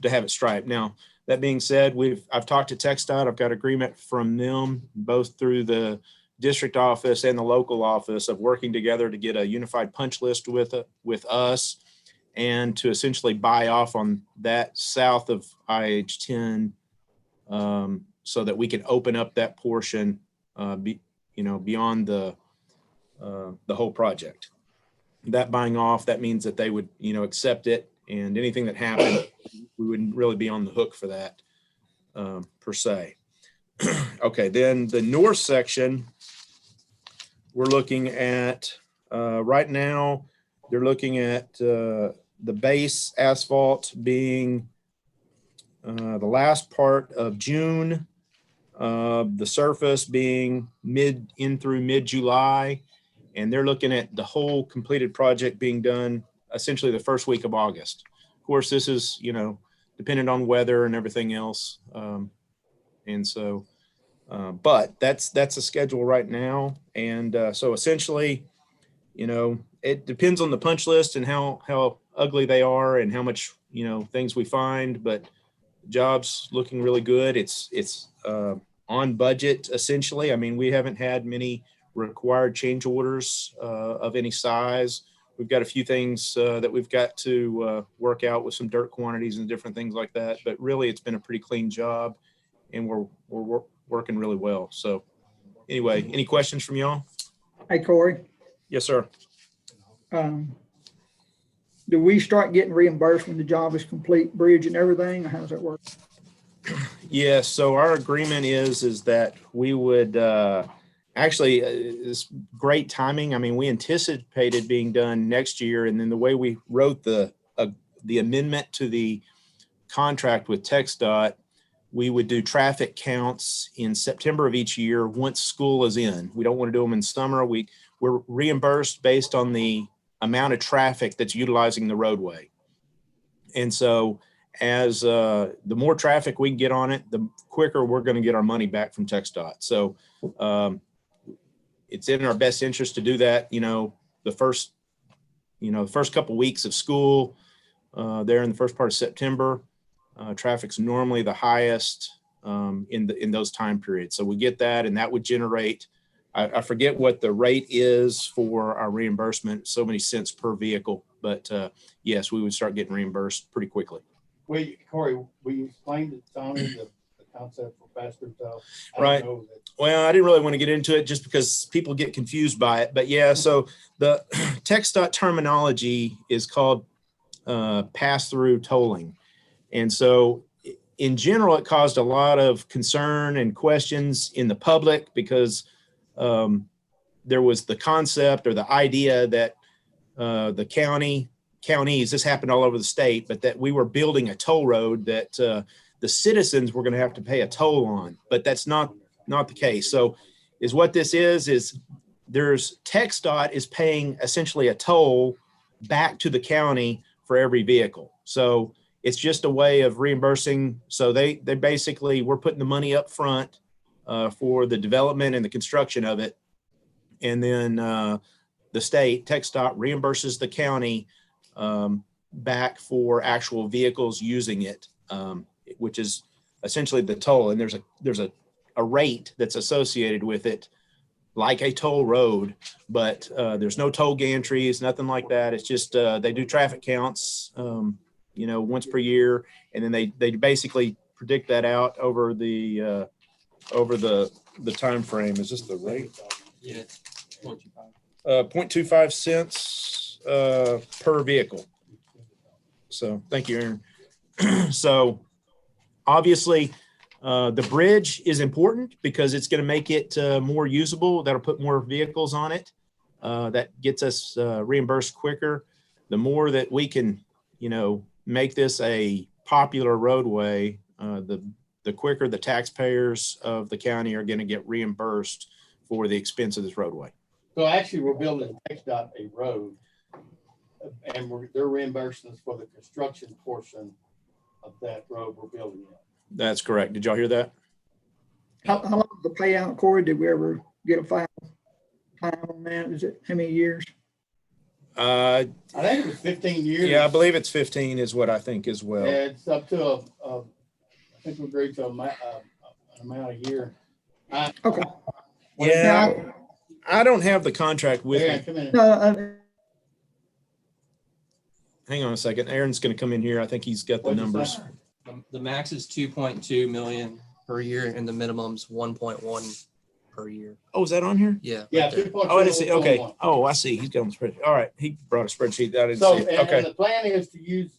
to have it striped. Now, that being said, I've talked to TxDOT. I've got agreement from them, both through the district office and the local office, of working together to get a unified punch list with us and to essentially buy off on that south of IH10 so that we can open up that portion beyond the whole project. That buying off, that means that they would, accept it, and anything that happened, we wouldn't really be on the hook for that per se. Okay, then the north section, we're looking at, right now, they're looking at the base asphalt being the last part of June, the surface being through mid-July, and they're looking at the whole completed project being done essentially the first week of August. Of course, this is, dependent on weather and everything else. But that's a schedule right now. And so essentially, it depends on the punch list and how ugly they are and how much, things we find, but the job's looking really good. It's on budget, essentially. I mean, we haven't had many required change orders of any size. We've got a few things that we've got to work out with some dirt quantities and different things like that. But really, it's been a pretty clean job, and we're working really well. So anyway, any questions from y'all? Hey, Corey, Yes, sir. do we start getting reimbursed when the job is complete, bridge and everything? Or how does that work? Yeah, so our agreement is that we would actually, it's great timing. I mean, we anticipated being done next year, and then the way we wrote the amendment to the contract with TxDOT, we would do traffic counts in September of each year once school is in. We don't want to do them in summer. We're reimbursed based on the amount of traffic that's utilizing the roadway. And so as the more traffic we can get on it, the quicker we're going to get our money back from TxDOT. So it's in our best interest to do that. The first couple of weeks of school there in the first part of September, traffic's normally the highest in those time periods. So we get that, and that would generate, I forget what the rate is for our reimbursement, so many cents per vehicle, but yes, we would start getting reimbursed pretty quickly. Corey, we explained to Tommy the concept for faster tow. Right. Well, I didn't really want to get into it just because people get confused by it. But yeah, so the TxDOT terminology is called pass-through tolling. And so in general, it caused a lot of concern and questions in the public because there was the concept or the idea that the counties, this happened all over the state, but that we were building a toll road that the citizens were going to have to pay a toll on, but that's not the case. So what this is there's TxDOT is paying essentially a toll back to the county for every vehicle. So it's just a way of reimbursing. So they basically, we're putting the money up front for the development and the construction of it. And then the state, TxDOT, reimburses the county back for actual vehicles using it, which is essentially the toll. And there's a rate that's associated with it, like a toll road, but there's no toll gantries, nothing like that. It's just they do traffic counts, once per year, and then they basically predict that out over the time frame. Is this the rate? Yeah. 0.25 cents per vehicle. So thank you, Aaron. So obviously, the bridge is important because it's going to make it more usable. That'll put more vehicles on it. That gets us reimbursed quicker. The more that we can, make this a popular roadway, the quicker the taxpayers of the county are going to get reimbursed for the expense of this roadway. So actually, we're building TxDOT a road, and they're reimbursing us for the construction portion of that road we're building it. That's correct. Did y'all hear that? How long is the payout, Corey? Did we ever get a final time on that? Is it how many years? I think it was 15 years. Yeah, I believe it's 15 is what I think as well. Yeah, it's up to I think we agreed to an amount a year. Okay. Yeah, I don't have the contract with Aaron, me. come in. No, Hang on a second. Aaron's going to come in here. I think he's got the What'd you numbers. say? The max is 2.2 million per year and the minimum's 1.1 per year. Oh, is that on here? Yeah. Yeah, right there. 2.2. Oh, I didn't see. Okay. 1.1. Oh, I see. He's got on the spreadsheet. All right. He brought a spreadsheet. I didn't So, see it. and Okay. the plan is to use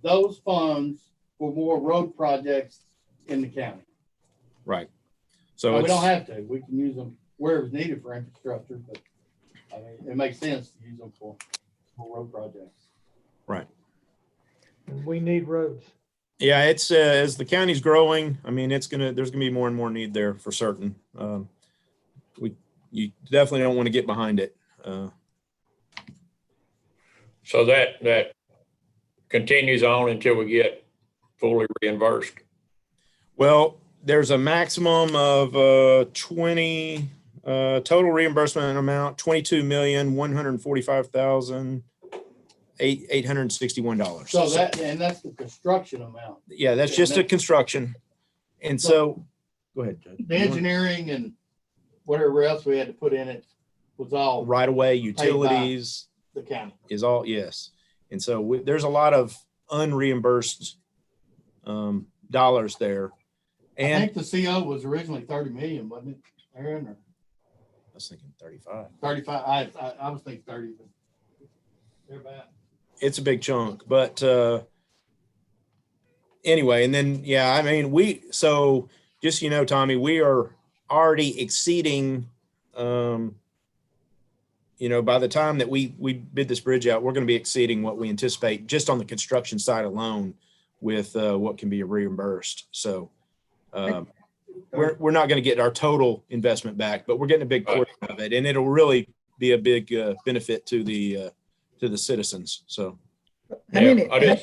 those funds for more road projects in the county. Right. So Now, we it's, don't have to. We can use them where it's needed for infrastructure, but I mean, it makes sense to use them for road projects. right. And we need roads. Yeah, it's as the county's growing. I mean, there's gonna be more and more need there for certain. You definitely don't want to get behind it. So that continues on until we get fully reimbursed. Well, there's a maximum of 20 total reimbursement amount, $22,145,861. So that's the construction amount. Yeah, that's just a construction. And so, go ahead, Judge. The engineering and whatever else we had to put in it was all Right away, utilities the county. is all, yes. And so there's a lot of unreimbursed dollars there. I And think the CO was originally 30 million, wasn't it, Aaron? Or I was thinking 35. 35? I was thinking 30, but they're bad. It's a big chunk, but anyway, and then, yeah, I mean, so just, Tommy, we are already exceeding, by the time that we bid this bridge out, we're going to be exceeding what we anticipate just on the construction side alone with what can be reimbursed. So we're not going to get our total investment back, but we're getting a big portion of it, and it'll really be a big benefit to the citizens. So Yeah,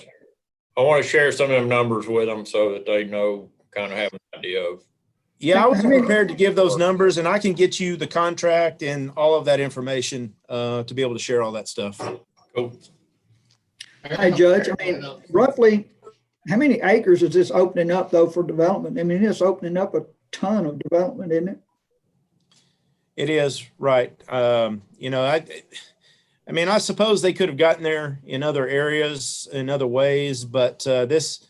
I want to share some of them numbers with them so that they know, kind of have an idea of. yeah, I was prepared to give those numbers, and I can get you the contract and all of that information to be able to share all that stuff. Cool. Hey, Judge, I mean, roughly, how many acres is this opening up though for development? I mean, it's opening up a ton of development, isn't it? It is, right. I suppose they could have gotten there in other areas, in other ways, but this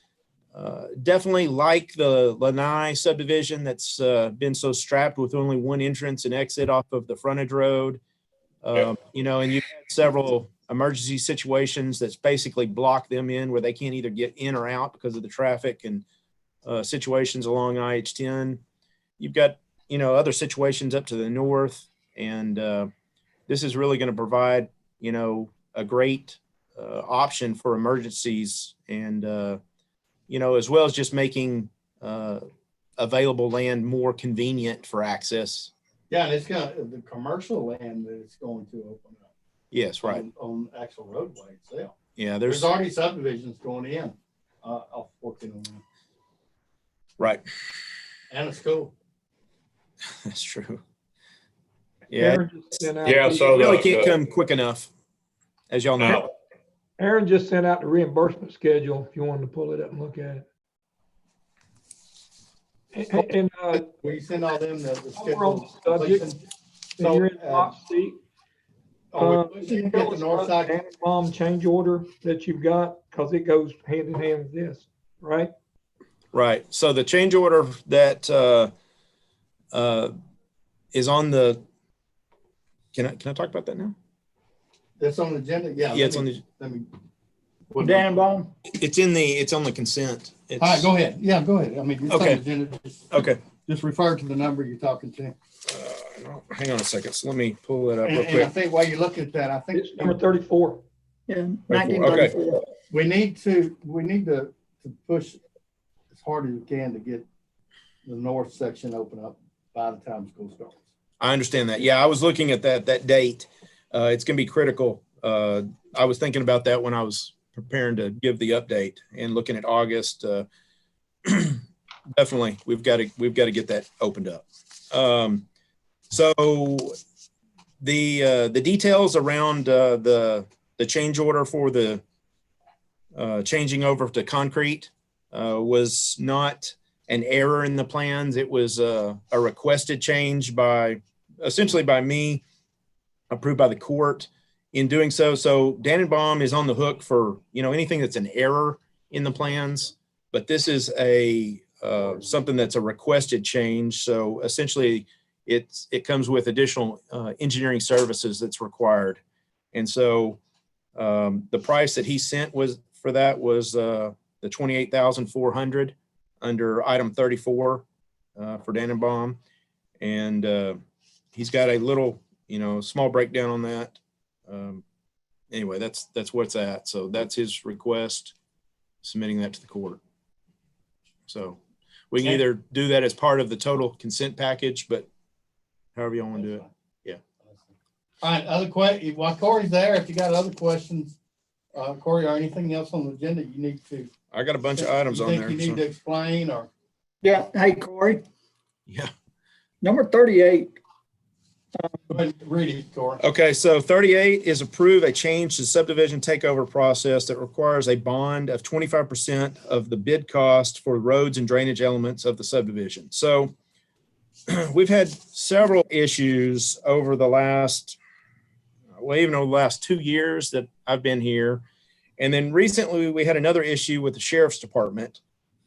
definitely, like the Lanai subdivision that's been so strapped with only one entrance and exit off of the frontage road. And you've had several emergency situations that's basically block them in where they can't either get in or out because of the traffic and situations along IH-10. You've got, other situations up to the north, and this is really going to provide, a great option for emergencies and, as well as just making available land more convenient for access. Yeah, and it's the commercial land that it's going to open up. Yes, right. On actual roadway itself. Yeah, There's already subdivisions going in off 1409. Right. And a school. That's true. Yeah. So really can't come quick enough, as y'all know. Aaron just sent out the reimbursement schedule if you wanted to pull it up and look at it. And Will you send all them the we're on schedule? the subject, and you're in the hot seat. You can get the north side. Bomb change order that you've got, because it goes hand in hand with this, right? Right. So the change order that is on the, can I talk about that now? That's on the agenda? Yeah. Yeah, it's on the, Let me. Dannenbaum? it's on the consent. All right, go ahead. Yeah, go ahead. I mean, it's on the Okay. agenda. Okay. Just refer to the number you're talking to. Hang on a second. So let me pull that up real And I quick. think while you're looking at that, I think It's number 34. Yeah, 1934. 1934. we need to push as hard as we can to get the north section open up by the time school starts. I understand that. Yeah, I was looking at that date. It's going to be critical. I was thinking about that when I was preparing to give the update and looking at August. Definitely, we've got to get that opened up. So the details around the change order for the changing over to concrete was not an error in the plans. It was a requested change essentially by me, approved by the court in doing so. So Dannenbaum is on the hook for, anything that's an error in the plans, but this is something that's a requested change. So essentially it comes with additional engineering services that's required. And so the price that he sent was the $28,400 under item 34 for Dannenbaum. And he's got a little, small breakdown on that. Anyway, that's where it's at. So that's his request, submitting that to the court. So we can either do that as part of the total consent package, but however you want to do it. Yeah. All right, other questions? While Corey's there, if you got other questions, Corey, or anything else on the agenda you need to. I got a bunch of items on there. You need to explain or? Yeah. Hey, Corey. Yeah. Number 38. Go ahead and read it, Corey. Okay, so 38 is approve a change to subdivision takeover process that requires a bond of 25% of the bid cost for roads and drainage elements of the subdivision. So we've had several issues over the last, even over the last 2 years that I've been here. And then recently we had another issue with the sheriff's department.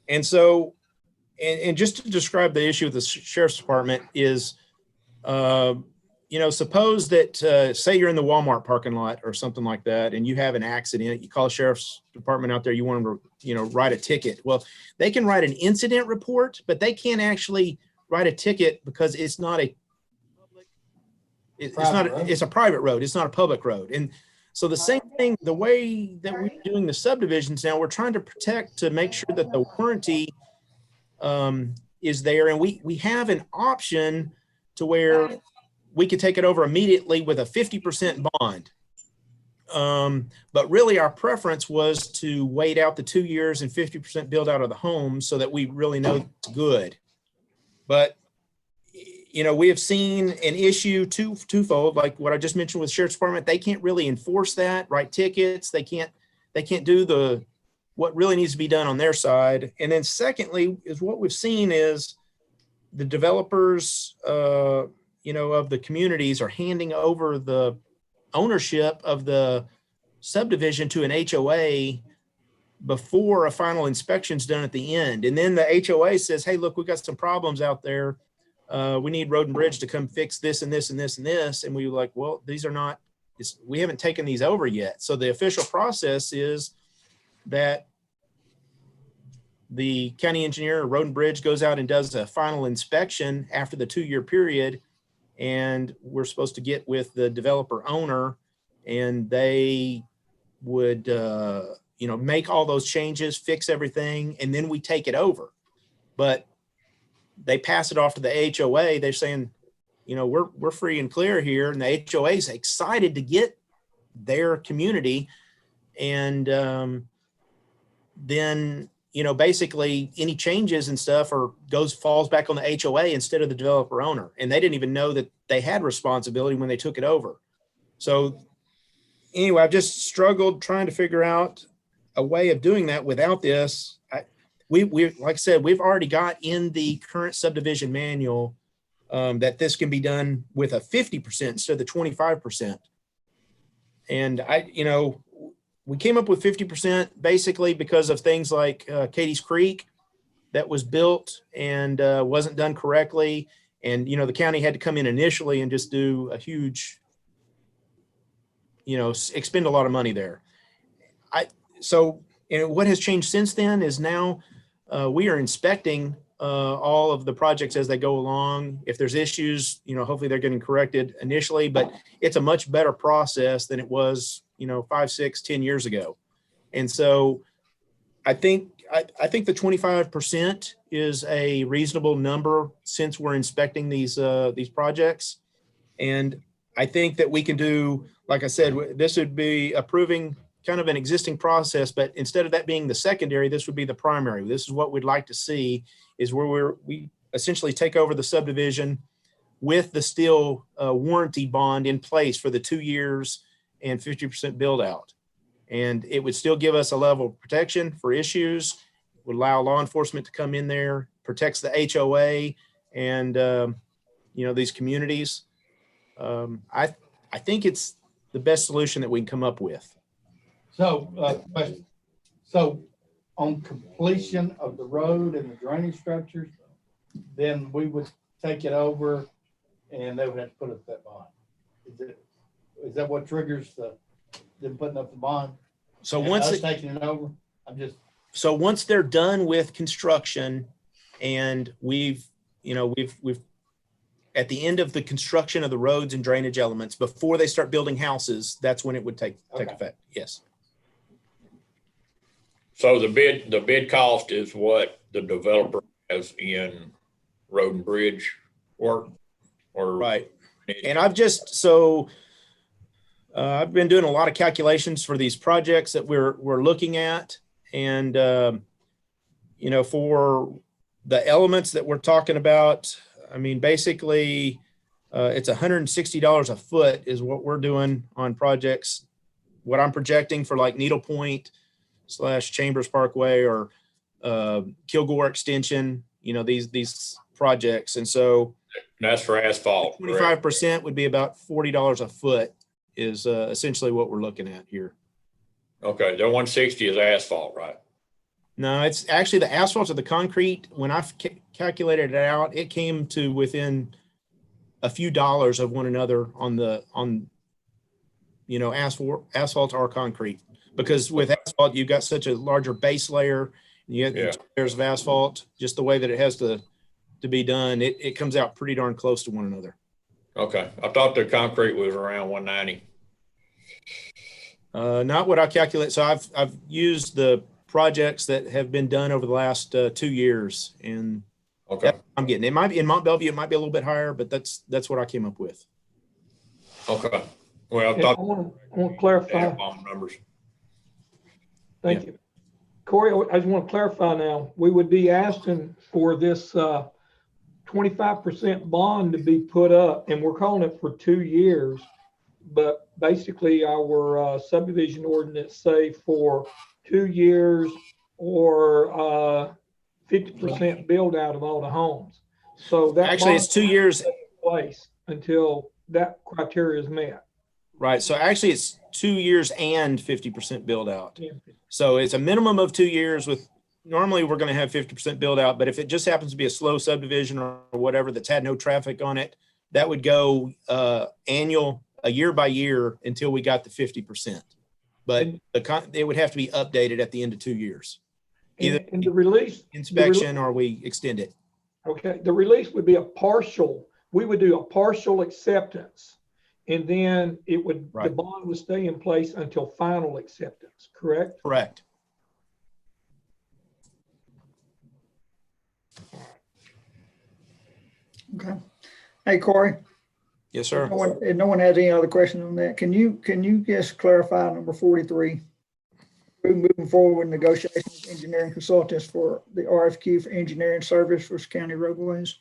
And so, and just to describe the issue with the sheriff's department is, suppose that, say you're in the Walmart parking lot or something like that, and you have an accident, you call the sheriff's department out there, you want them to, write a ticket. Well, they can write an incident report, but they can't actually write a ticket because it's not a public, it's a private road. It's not a public road. And so the same thing, the way that we're doing the subdivisions now, we're trying to make sure that the warranty is there. And we have an option to where we could take it over immediately with a 50% bond. But really our preference was to wait out the 2 years and 50% build out of the home so that we really know it's good. But, we have seen an issue twofold, like what I just mentioned with Sheriff's Department. They can't really enforce that, write tickets. They can't do what really needs to be done on their side. And then secondly, is what we've seen is the developers, of the communities are handing over the ownership of the subdivision to an HOA before a final inspection's done at the end. And then the HOA says, hey, look, we've got some problems out there. We need Road and Bridge to come fix this and this and this and this. And we were like, well, these are not, we haven't taken these over yet. So the official process is that the county engineer, Road and Bridge, goes out and does a final inspection after the 2-year period. And we're supposed to get with the developer owner, and they would, make all those changes, fix everything, and then we take it over. But they pass it off to the HOA. They're saying, we're free and clear here. And the HOA is excited to get their community. And then, basically any changes and stuff falls back on the HOA instead of the developer owner. And they didn't even know that they had responsibility when they took it over. So anyway, I've just struggled trying to figure out a way of doing that without this. We like I said, we've already got in the current subdivision manual that this can be done with a 50% instead of the 25%. And we came up with 50% basically because of things like Katie's Creek. that was built and wasn't done correctly. And, you know, the county had to come in initially and just do a huge, you know, expend a lot of money there. And what has changed since then is now we are inspecting all of the projects as they go along. If there's issues, you know, hopefully they're getting corrected initially, but it's a much better process than it was, you know, 5, 6, 10 years ago. And so I think the 25% is a reasonable number since we're inspecting these projects. And I think that we can do, like I said, this would be approving kind of an existing process, but instead of that being the secondary, this would be the primary. This is what we'd like to see, is where we essentially take over the subdivision with the still warranty bond in place for the 2 years and 50% build out. And it would still give us a level of protection for issues, would allow law enforcement to come in there, protects the HOA and, you know, these communities. I think it's the best solution that we can come up with. So, question. So on completion of the road and the drainage structures, then we would take it over and they would have to put up that bond. Is that what triggers them putting up the bond? So and once us taking it over, so once they're done with construction and we've at the end of the construction of the roads and drainage elements, before they start building houses, that's when it would take effect. Yes. So the bid cost is what the developer has in road and bridge work, or right. And I've been doing a lot of calculations for these projects that we're looking at, and you know, for the elements that we're talking about, I mean, basically, it's $160 a foot is what we're doing on projects. What I'm projecting for like Needle Point / Chambers Parkway or Kilgore Extension, you know, these projects. And so that's for asphalt. 25% would be about $40 a foot is essentially what we're looking at here. Okay, the 160 is asphalt, right? No, it's actually the asphalt to the concrete. When I calculated it out, it came to within a few dollars of one another on you know, asphalt or concrete, because with asphalt you've got such a larger base layer. You get layers of asphalt, just the way that it has to be done. It comes out pretty darn close to one another. Okay, I thought the concrete was around 190. Not what I calculate. So I've used the projects that have been done over the last 2 years, and I'm getting it. Might be in Mont Belvieu, it might be a little bit higher, but that's what I came up with. Okay. Well, I want to clarify numbers. Thank you, Corey. I just want to clarify now. We would be asking for this 25% bond to be put up, and we're calling it for 2 years. But basically, our subdivision ordinance say for 2 years or 50% build out of all the homes. So that actually it's 2 years place until that criteria is met. Right. So actually it's 2 years and 50% build out. Yeah. So it's a minimum of 2 years with, normally we're going to have 50% build out, but if it just happens to be a slow subdivision or whatever that's had no traffic on it, that would go annual, a year by year until we got the 50%. But it would have to be updated at the end of 2 years. Either in the release inspection or we extend it. Okay. The release would be a partial. We would do a partial acceptance, and then it would, the bond would stay in place until final acceptance, correct? Correct. Okay. Hey, Corey. Yes, sir. No one has any other questions on that. Can you just clarify number 43? Moving forward with negotiations with engineering consultants for the RFQ for engineering service for county roadways.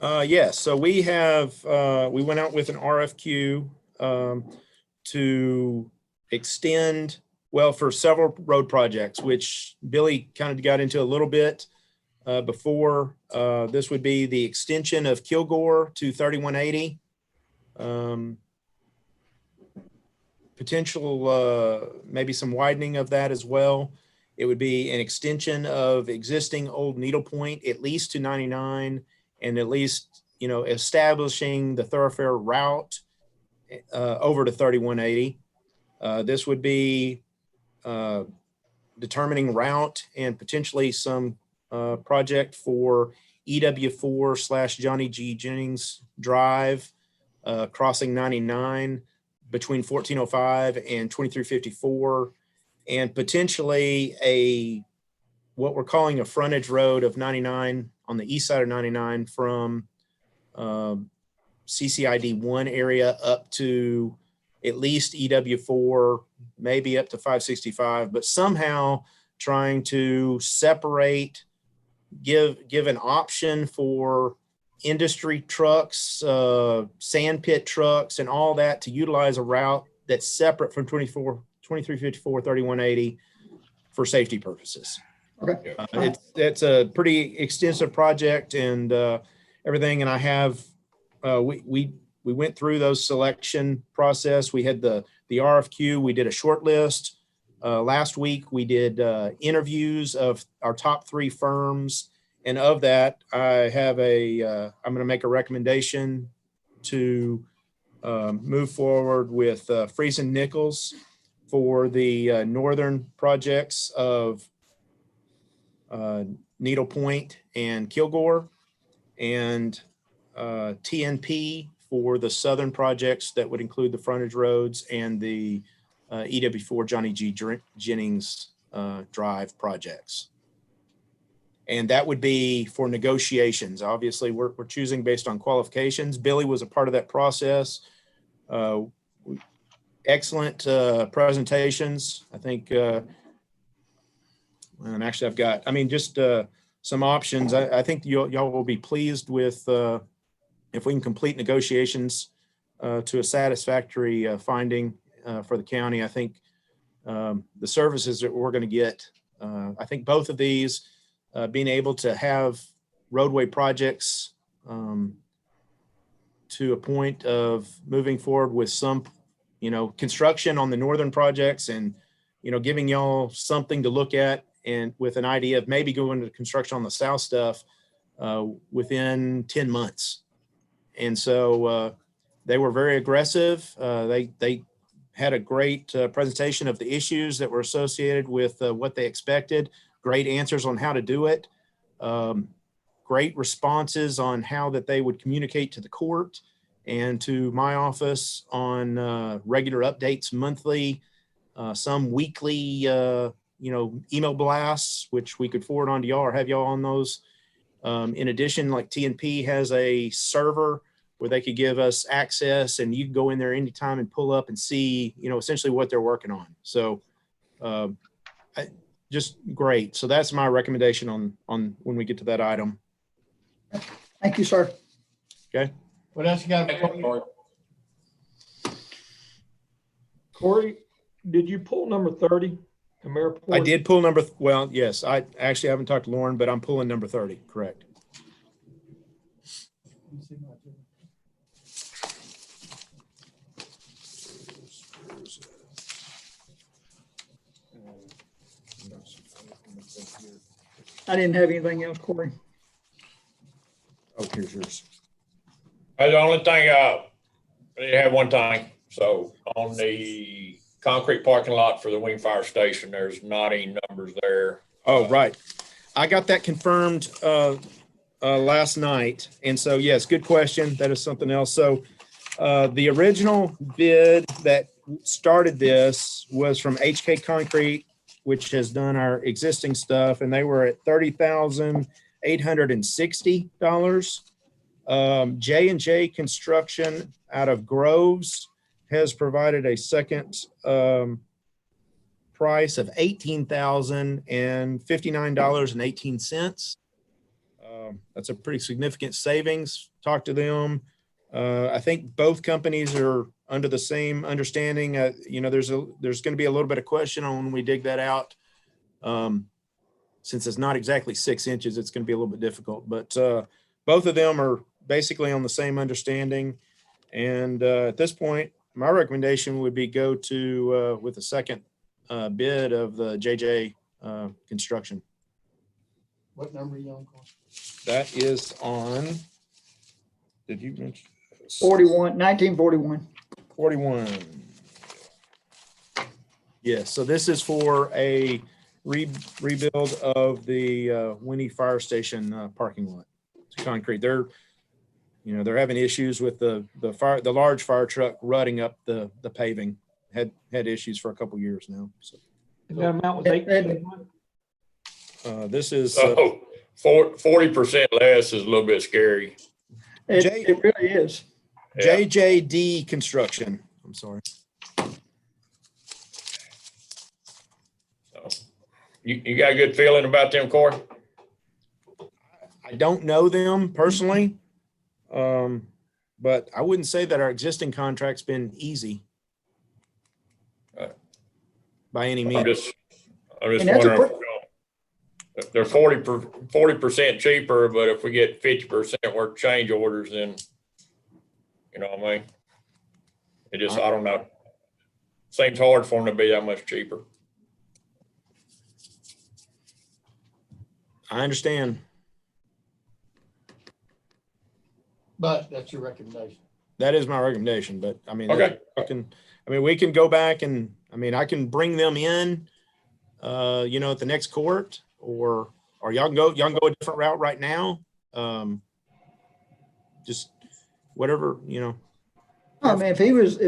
Yes. So we went out with an RFQ to extend, well, for several road projects, which Billy kind of got into a little bit before. This would be the extension of Kilgore to 3180. Potential maybe some widening of that as well. It would be an extension of existing old Needle Point, at least to 99, and at least, establishing the thoroughfare route over to 3180. This would be determining route and potentially some project for EW4 / Johnny G. Jennings Drive, crossing 99 between 1405 and 2354, and potentially what we're calling a frontage road of 99 on the east side of 99 from CCID 1 area up to at least EW4, maybe up to 565, but somehow trying to separate, give an option for industry trucks, sand pit trucks, and all that to utilize a route that's separate from 2354, 3180 for safety purposes. Okay. It's a pretty extensive project and everything. And I have, we went through those selection process. We had the RFQ, we did a short list. Last week, we did interviews of our top 3 firms. And of that, I have I'm going to make a recommendation to move forward with Friesen Nichols for the northern projects of Needle Point and Kilgore, and TNP for the southern projects that would include the frontage roads and the EW4 Johnny G. Jennings Drive projects. And that would be for negotiations. Obviously, we're choosing based on qualifications. Billy was a part of that process. Excellent presentations. I think, and actually I've got, just some options. I think y'all will be pleased with if we can complete negotiations to a satisfactory finding for the county. I think the services that we're going to get, I think both of these, being able to have roadway projects to a point of moving forward with some, construction on the northern projects and, giving y'all something to look at and with an idea of maybe going to construction on the south stuff within 10 months. And so they were very aggressive. They had a great presentation of the issues that were associated with what they expected, great answers on how to do it, great responses on how that they would communicate to the court and to my office on regular updates monthly, some weekly, email blasts, which we could forward on to y'all or have y'all on those. In addition, like TNP has a server where they could give us access and you can go in there anytime and pull up and see, essentially what they're working on. So just great. So that's my recommendation on when we get to that item. Thank you, sir. Okay. What else you got? Corey, did you pull number 30? The mayor report? I did pull well, yes, I actually haven't talked to Lauren, but I'm pulling number 30, correct. I didn't have anything else, Corey. Oh, here's yours. The only thing, I did have one thing. So on the concrete parking lot for the Wing Fire Station, there's not any numbers there. Oh, right. I got that confirmed last night. And so, yes, good question. That is something else. So the original bid that started this was from HK Concrete, which has done our existing stuff, and they were at $30,860. J&J Construction out of Groves has provided a second price of $18,059.18. That's a pretty significant savings. Talk to them. I think both companies are under the same understanding. There's going to be a little bit of question on when we dig that out. Since it's not exactly 6 inches, it's going to be a little bit difficult. But both of them are basically on the same understanding. And at this point, my recommendation would be go to with the second bid of the JJ construction. What number are you on? Corey? That is on, did you mention? 1941. 41. Yes, so this is for a rebuild of the Winnie Fire Station parking lot. It's concrete. They're having issues with the large fire truck rutting up the paving. Had issues for a couple years now. So And that amount was 18. this is So 40% less is a little bit scary. It really is. Yeah. JJD Construction. I'm sorry. So, you got a good feeling about them, Corey? I don't know them personally, but I wouldn't say that our existing contract's been easy by any I'm means. just And that's wondering. If they're 40% cheaper, but if we get 50% worth change orders, then you know what I mean? It just, I don't know. Seems hard for them to be that much cheaper. I understand. But that's your recommendation. That is my recommendation, but I mean, Okay. we can go back and, I can bring them in, at the next court, or y'all can go a different route right now. Just whatever, I mean, if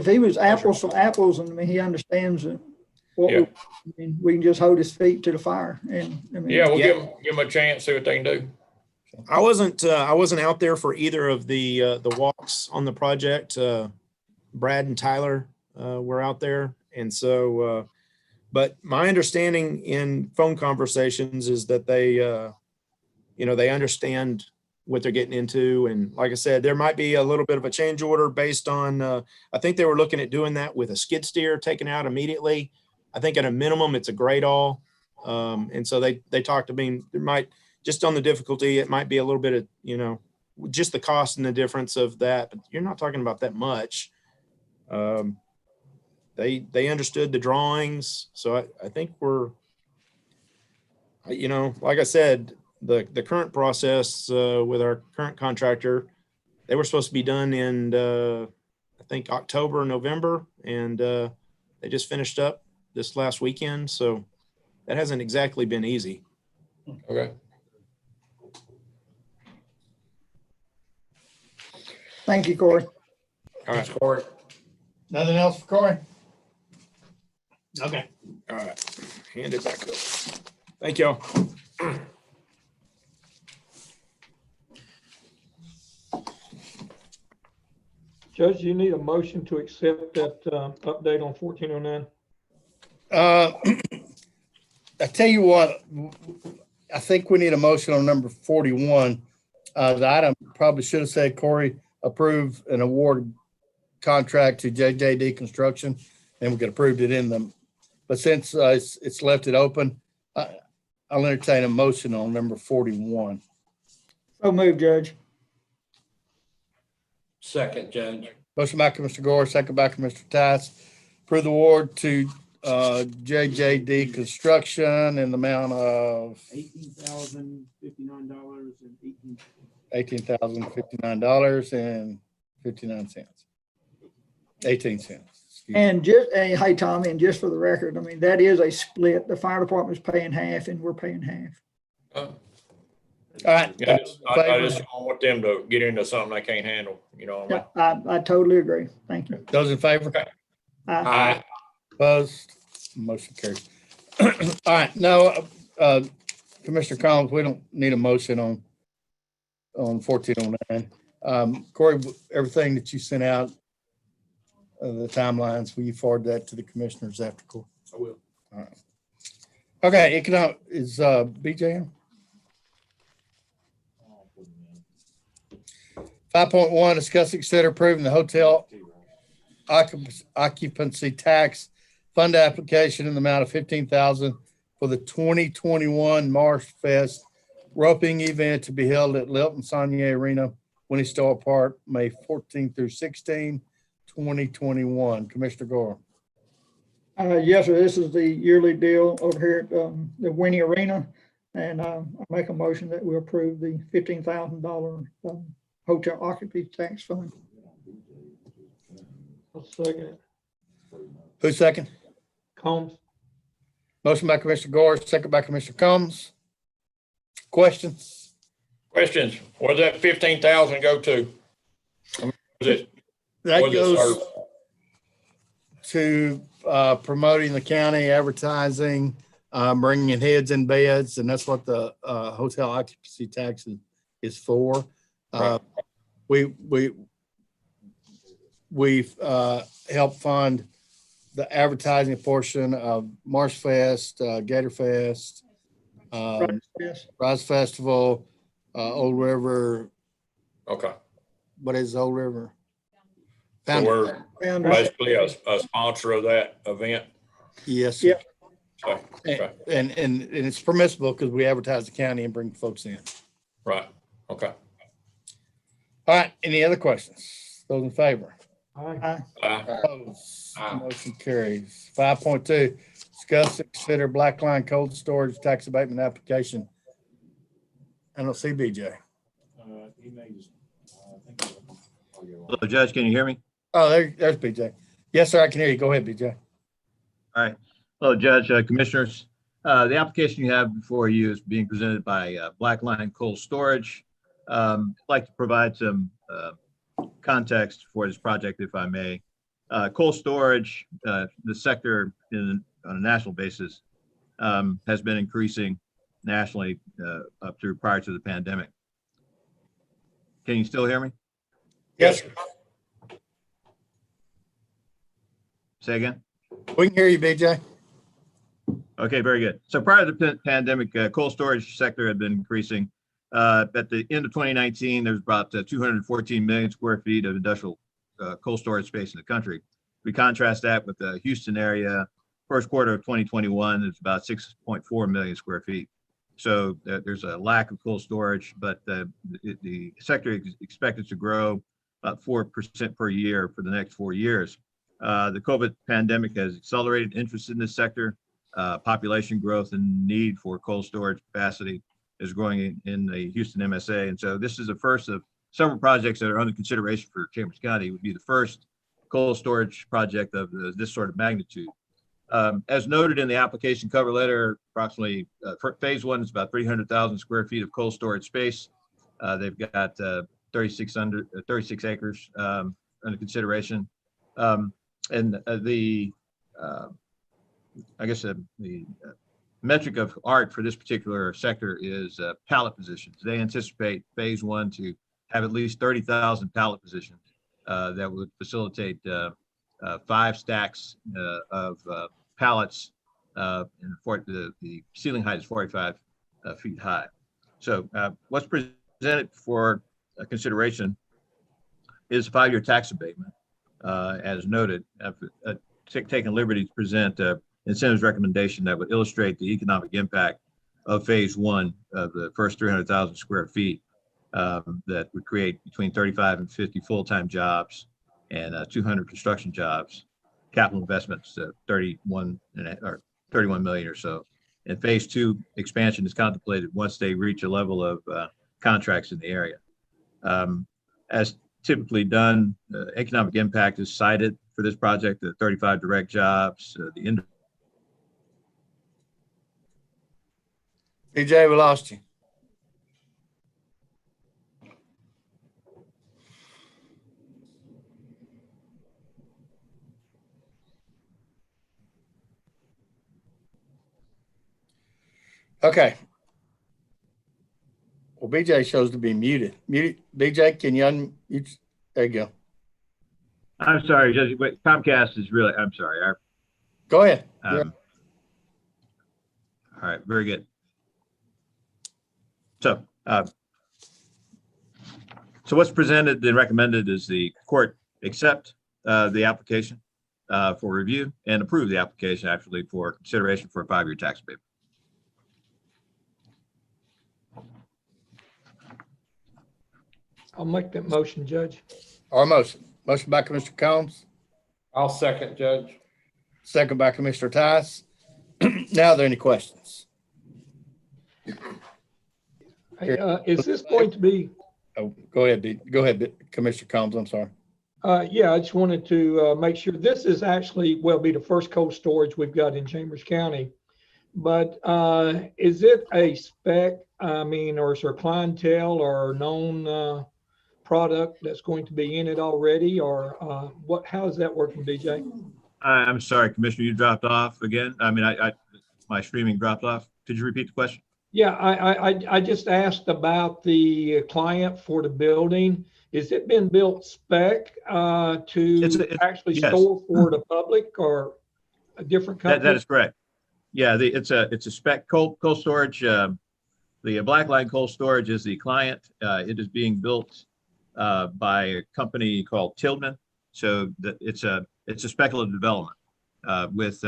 he was apples to apples, and he understands what Yeah. we can just hold his feet to the fire. And Yeah, we'll Yeah. give them a chance, see what they can do. I wasn't out there for either of the walks on the project. Brad and Tyler were out there, and so. But my understanding in phone conversations is that they understand what they're getting into. And like I said, there might be a little bit of a change order based on, I think they were looking at doing that with a skid steer taken out immediately. I think at a minimum, it's a grade all. And so they talked to me, there might, just on the difficulty, it might be a little bit of, just the cost and the difference of that, but you're not talking about that much. They understood the drawings. So I think we're, like I said, the current process with our current contractor, they were supposed to be done in, I think, October, November, and they just finished up this last weekend. So that hasn't exactly been easy. Okay. thank you, Corey. All right. Thanks, Corey. Nothing else for Corey? Okay. All right. Hand it back up. Thank y'all. Judge, you need a motion to accept that update on 1409. I tell you what, I think we need a motion on number 41. The item probably should have said Corey approve an award contract to JJD Construction, and we could approved it in them. But since it's left it open, I'll entertain a motion on number 41. So move, Judge. Second, Judge. Motion by Mr. Gore, second by Mr. Tice. Approve the award to JJD Construction in the amount of $18,059.18. $18,059.59. 18 cents. And hey, Tommy, and just for the record, that is a split. The fire department's paying half and we're paying half. All right. Yeah, I just don't want them to get into something they can't handle, you know what I mean? I totally agree. Thank you. Those in favor? Aye. Opposed? Motion carries. All right, no, Commissioner Collins, we don't need a motion on 1409. Corey, everything that you sent out, the timelines, will you forward that to the commissioners after court? I will. All right. Okay, is BJ on? 5.1, discuss, consider approving the hotel occupancy tax fund application in the amount of $15,000 for the 2021 Marsh Fest roping event to be held at Lilton Saunier Arena, Winnie Stoll Park, May 14 through 16, 2021. Commissioner Gore. Yes, sir. This is the yearly deal over here at the Winnie Arena. And I make a motion that we approve the $15,000 hotel occupancy tax fund. I'll second it. Who's second? Combs? Motion by Commissioner Gore, second by Commissioner Combs. Questions? Questions? Where's that 15,000 go to? Was it, That was it goes served? to promoting the county, advertising, bringing in heads and beds, and that's what the hotel occupancy tax is for. We've helped fund the advertising portion of Marsh Fest, Gator Fest, Yes. Rise Festival, Old River. Okay. What is Old River? So we're Founders. basically a sponsor of that event. Yes. Yeah. So, okay. And it's permissible because we advertise the county and bring folks in. Right. Okay. All right. Any other questions? Those in favor? Aye. Opposed? Aye. Motion carries. 5.2, discuss and consider Black Line cold storage tax abatement application. I don't see BJ. Hello, Judge, can you hear me? Oh, there's BJ. Yes, sir, I can hear you. Go ahead, BJ. All right. Hello, Judge, Commissioners. The application you have before you is being presented by Black Line Cold Storage. I'd like to provide some context for this project, if I may. Cold storage, the sector on a national basis, has been increasing nationally up through prior to the pandemic. Can you still hear me? Yes, sir. Say again? We can hear you, BJ. Okay, very good. So prior to the pandemic, cold storage sector had been increasing. At the end of 2019, there's about 214 million square feet of industrial cold storage space in the country. We contrast that with the Houston area, first quarter of 2021, it's about 6.4 million square feet. So there's a lack of cold storage, but the sector is expected to grow about 4% per year for the next 4 years. The COVID pandemic has accelerated interest in this sector. Population growth and need for cold storage capacity is growing in the Houston MSA. And so this is the first of several projects that are under consideration for Chambers County. It would be the first cold storage project of this sort of magnitude. As noted in the application cover letter, approximately phase one is about 300,000 square feet of cold storage space. They've got 36 acres under consideration. I guess the metric of art for this particular sector is pallet positions. They anticipate phase one to have at least 30,000 pallet positions that would facilitate 5 stacks of pallets. And the ceiling height is 45 feet high. So what's presented for consideration is a 5-year tax abatement. As noted, I've taken liberty to present incentives recommendation that would illustrate the economic impact of phase one of the first 300,000 square feet that would create between 35 and 50 full-time jobs and 200 construction jobs, capital investments 31 million or so. And phase two expansion is contemplated once they reach a level of contracts in the area. As typically done, economic impact is cited for this project, the 35 direct jobs, the BJ, we lost you. Okay. Well, BJ shows to be muted. BJ, can you unmute? There you go. I'm sorry, Judge, but Comcast is really, I'm sorry. Go ahead. All right, very good. So what's presented and recommended is the court accept the application for review and approve the application actually for consideration for a 5-year tax abatement. I'll make that motion, Judge. Our motion by Commissioner Combs, I'll second, Judge. second by Commissioner Tice. Now, are there any questions? Is this going to be, Oh, go ahead, Go ahead, Commissioner Combs. I'm sorry. yeah, I just wanted to make sure this is actually, will be the first cold storage we've got in Chambers County. But is it a spec, I mean, or is there clientele or known product that's going to be in it already, or how is that working, BJ? I'm sorry, Commissioner, you dropped off again. I mean, my streaming dropped off. Could you repeat the question? Yeah, I just asked about the client for the building. Is it been built spec to actually yes. store for the public or a different company? That is correct. Yeah, it's a spec cold storage. The Blackline Cold Storage is the client. It is being built by a company called Tillman. So that it's a speculative development with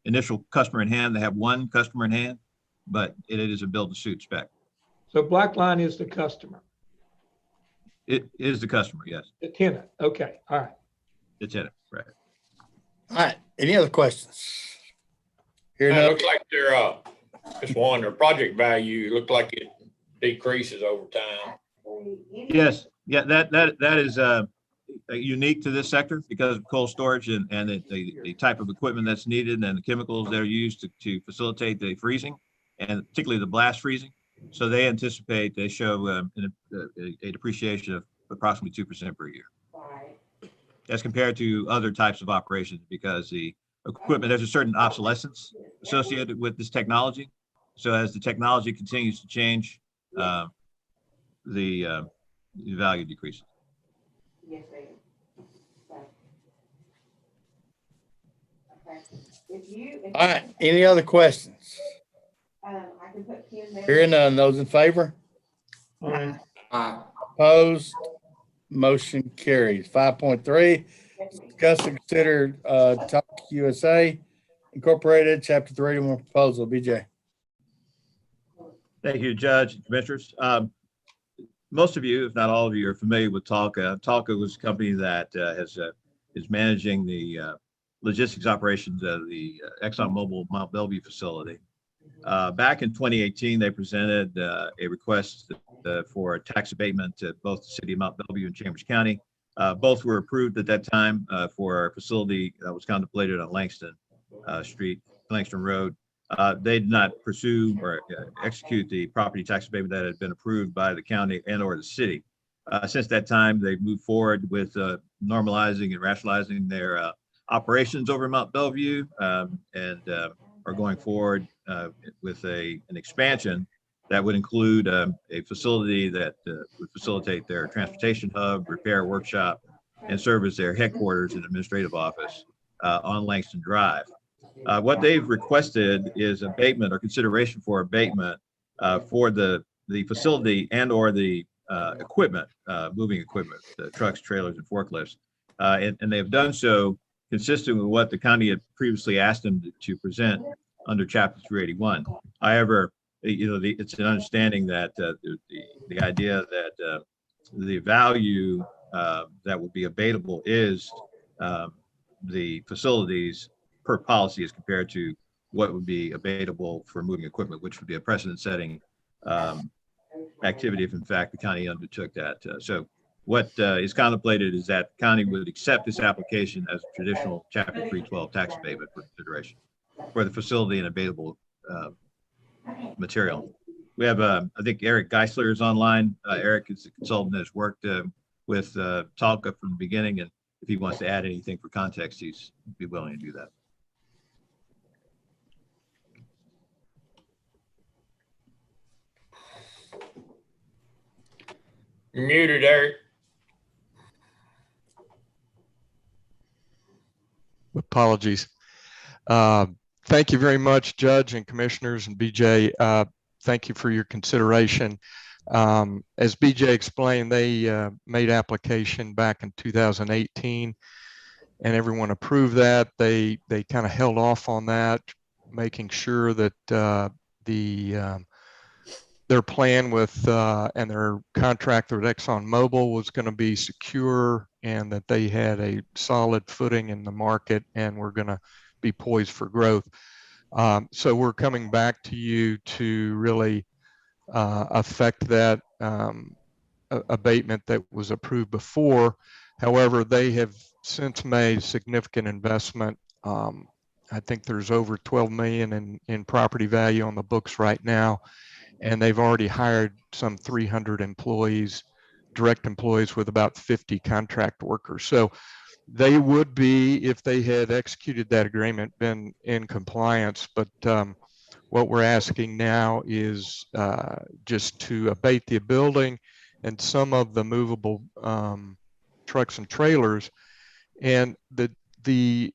initial customer in hand. They have one customer in hand, but it is a build to suit spec. So Blackline is the customer. It is the customer, yes. The tenant. Okay. All right. The tenant, right. All right. Any other questions? Here It now. looks like just one, their project value looked like it decreases over time. Yes, yeah, that is unique to this sector because of cold storage and the type of equipment that's needed and the chemicals that are used to facilitate the freezing and particularly the blast freezing. So they anticipate, they show a depreciation of approximately 2% per year. As compared to other types of operations because the equipment, there's a certain obsolescence associated with this technology. So as the technology continues to change, the value decreases. Yes, ma'am. Okay. All right. Any other questions? I can put Ken there. Hearing none. Those in favor? Opposed? Motion carries. 5.3, discuss and consider Talk USA Incorporated, Chapter 381 proposal. BJ. Thank you, Judge and Commissioners. Most of you, if not all of you, are familiar with Talca. Talca was a company that is managing the logistics operations of the ExxonMobil Mount Bellevue facility. Back in 2018, they presented a request for a tax abatement to both the city of Mount Bellevue and Chambers County. Both were approved at that time for a facility that was contemplated on Langston Road. They did not pursue or execute the property tax abatement that had been approved by the county and or the city. Since that time, they've moved forward with normalizing and rationalizing their operations over Mount Bellevue and are going forward with an expansion that would include a facility that would facilitate their transportation hub, repair workshop, and serve as their headquarters and administrative office on Langston Drive. What they've requested is abatement or consideration for abatement for the facility and or the equipment, moving equipment, trucks, trailers, and forklifts. And they've done so consistent with what the county had previously asked them to present under Chapter 381. However, it's an understanding that the idea that the value that would be abatable is the facilities per policy as compared to what would be abatable for moving equipment, which would be a precedent-setting activity if in fact the county undertook that. So what is contemplated is that the county would accept this application as a traditional Chapter 312 tax abatement for consideration for the facility and abatable material. We have, I think Eric Geisler is online. Eric is a consultant that has worked with Talca from the beginning, and if he wants to add anything for context, he's be willing to do that. You're muted, Eric. Apologies. Thank you very much, Judge and Commissioners and BJ. Thank you for your consideration. As BJ explained, they made application back in 2018 and everyone approved that. They kind of held off on that, making sure that their plan with and their contract with ExxonMobil was going to be secure and that they had a solid footing in the market and were going to be poised for growth. So we're coming back to you to really affect that abatement that was approved before. However, they have since made significant investment. I think there's over 12 million in property value on the books right now, and they've already hired some 300 employees, direct employees, with about 50 contract workers. So they would be, if they had executed that agreement, been in compliance. But what we're asking now is just to abate the building and some of the movable trucks and trailers. And the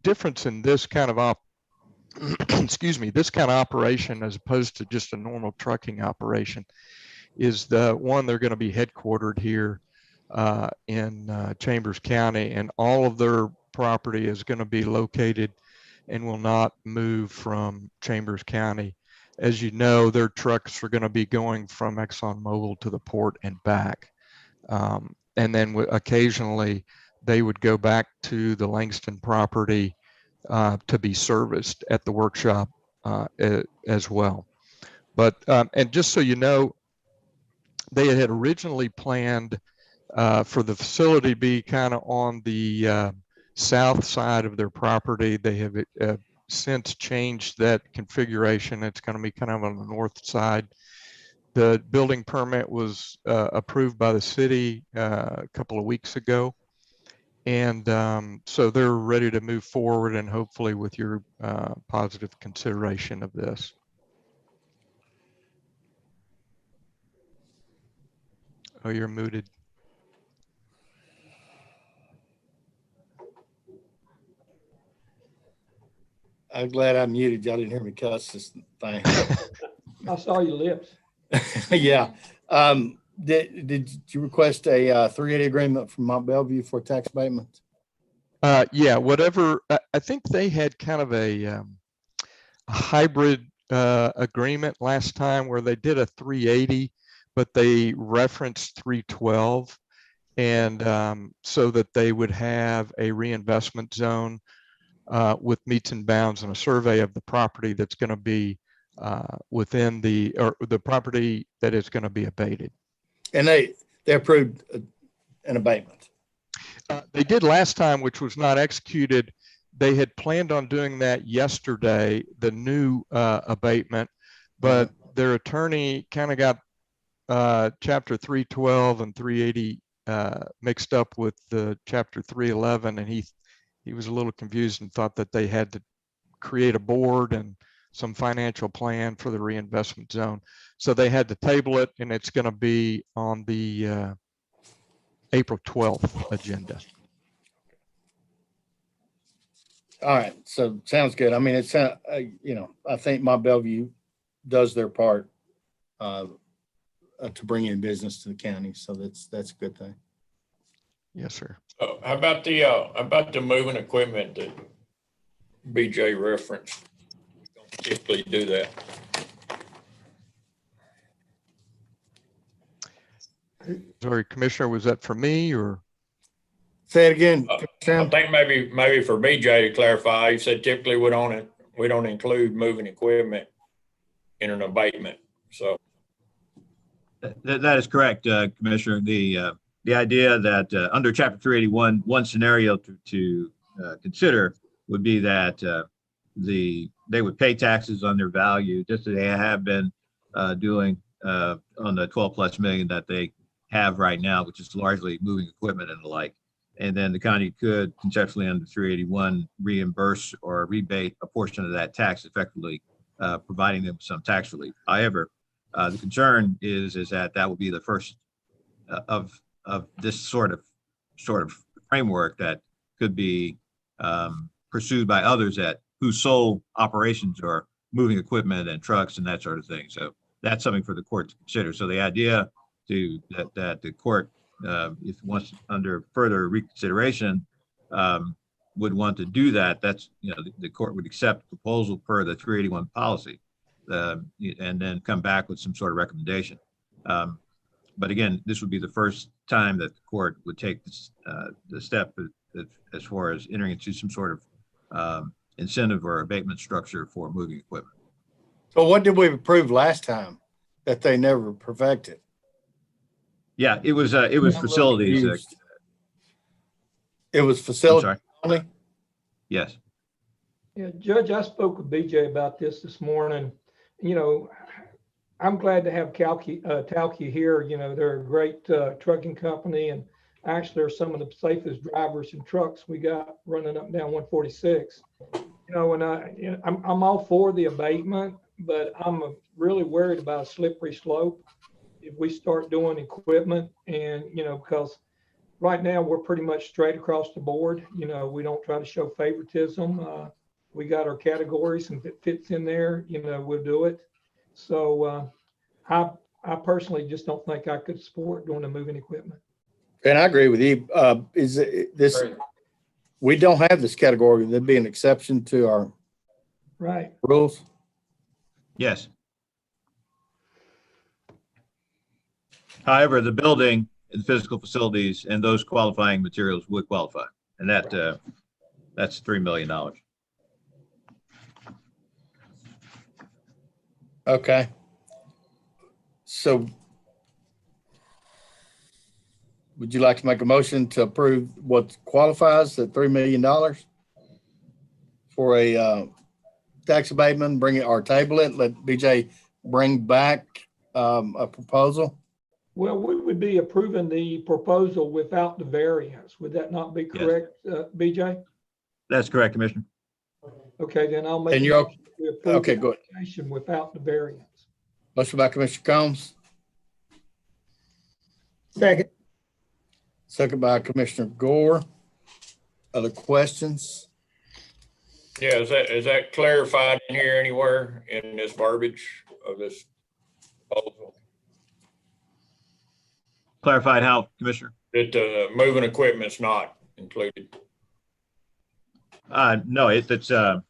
difference in this kind of excuse me, this kind of operation, as opposed to just a normal trucking operation, is the one, they're going to be headquartered here in Chambers County, and all of their property is going to be located and will not move from Chambers County. As you know, their trucks are going to be going from ExxonMobil to the port and back. And then occasionally they would go back to the Langston property to be serviced at the workshop as well. But, and just so you know, they had originally planned for the facility to be kind of on the south side of their property. They have since changed that configuration. It's going to be kind of on the north side. The building permit was approved by the city a couple of weeks ago. And so they're ready to move forward, and hopefully with your positive consideration of this. Oh, you're muted. I'm glad I muted. Y'all didn't hear me cuss this thing. I saw your lips. Yeah. Did you request a 380 agreement from Mount Bellevue for tax abatement? Yeah, whatever. I think they had kind of a hybrid agreement last time where they did a 380, but they referenced 312, and so that they would have a reinvestment zone with meets and bounds and a survey of the property that's going to be within the property that is going to be abated. And they approved an abatement. They did last time, which was not executed. They had planned on doing that yesterday, the new abatement, but their attorney kind of got chapter 312 and 380 mixed up with the chapter 311, and he was a little confused and thought that they had to create a board and some financial plan for the reinvestment zone. So they had to table it, and it's going to be on the April 12th agenda. All right, so sounds good. I mean, it's I think Mount Bellevue does their part to bring in business to the county, so that's a good thing. Yes, sir. How about the moving equipment that BJ referenced? We don't typically do that. Sorry, Commissioner, was that for me or? Say it again. I think maybe for BJ to clarify, he said typically we don't include moving equipment in an abatement. So that is correct, Commissioner. The idea that under Chapter 381, one scenario to consider would be that they would pay taxes on their value, just as they have been doing on the 12+ million that they have right now, which is largely moving equipment and the like. And then the county could conceptually under 381 reimburse or rebate a portion of that tax, effectively providing them some tax relief. However, the concern is that will be the first of this sort of framework that could be pursued by others whose sole operations are moving equipment and trucks and that sort of thing. So that's something for the court to consider. So the idea that the court, if wants under further reconsideration, would want to do that, that's, the court would accept proposal per the 381 policy and then come back with some sort of recommendation. But again, this would be the first time that the court would take this, the step as far as entering into some sort of incentive or abatement structure for moving equipment. So what did we approve last time that they never perfected? Yeah, it was facilities. It was I'm facility sorry. only? Yes. Yeah, Judge, I spoke with BJ about this morning. You know, I'm glad to have Talkie here. You know, they're a great trucking company, and actually are some of the safest drivers and trucks we got running up and down 146. You know, and I'm all for the abatement, but I'm really worried about a slippery slope if we start doing equipment, and you know, because right now we're pretty much straight across the board. You know, we don't try to show favoritism. We got our categories, and if it fits in there, you know, we'll do it. So I personally just don't think I could support doing the moving equipment. And I agree with you. Is it this? We don't have this category. There'd be an exception to our rules. Yes. However, the building and physical facilities and those qualifying materials would qualify, and that's $3 million. Okay. So would you like to make a motion to approve what qualifies at $3 million for a tax abatement, bring it or table it, let BJ bring back a proposal? Well, we would be approving the proposal without the variance. Would that not be correct, BJ? That's correct, Commissioner. Okay, then I'll make And a you're motion to approve okay, the good. application without the variance. Motion by Commissioner Combs, Second. second by Commissioner Gore. Other questions? Yeah, is that clarified in here anywhere in this verbiage of this proposal? Clarified how, Commissioner? That moving equipment's not included. No, it's the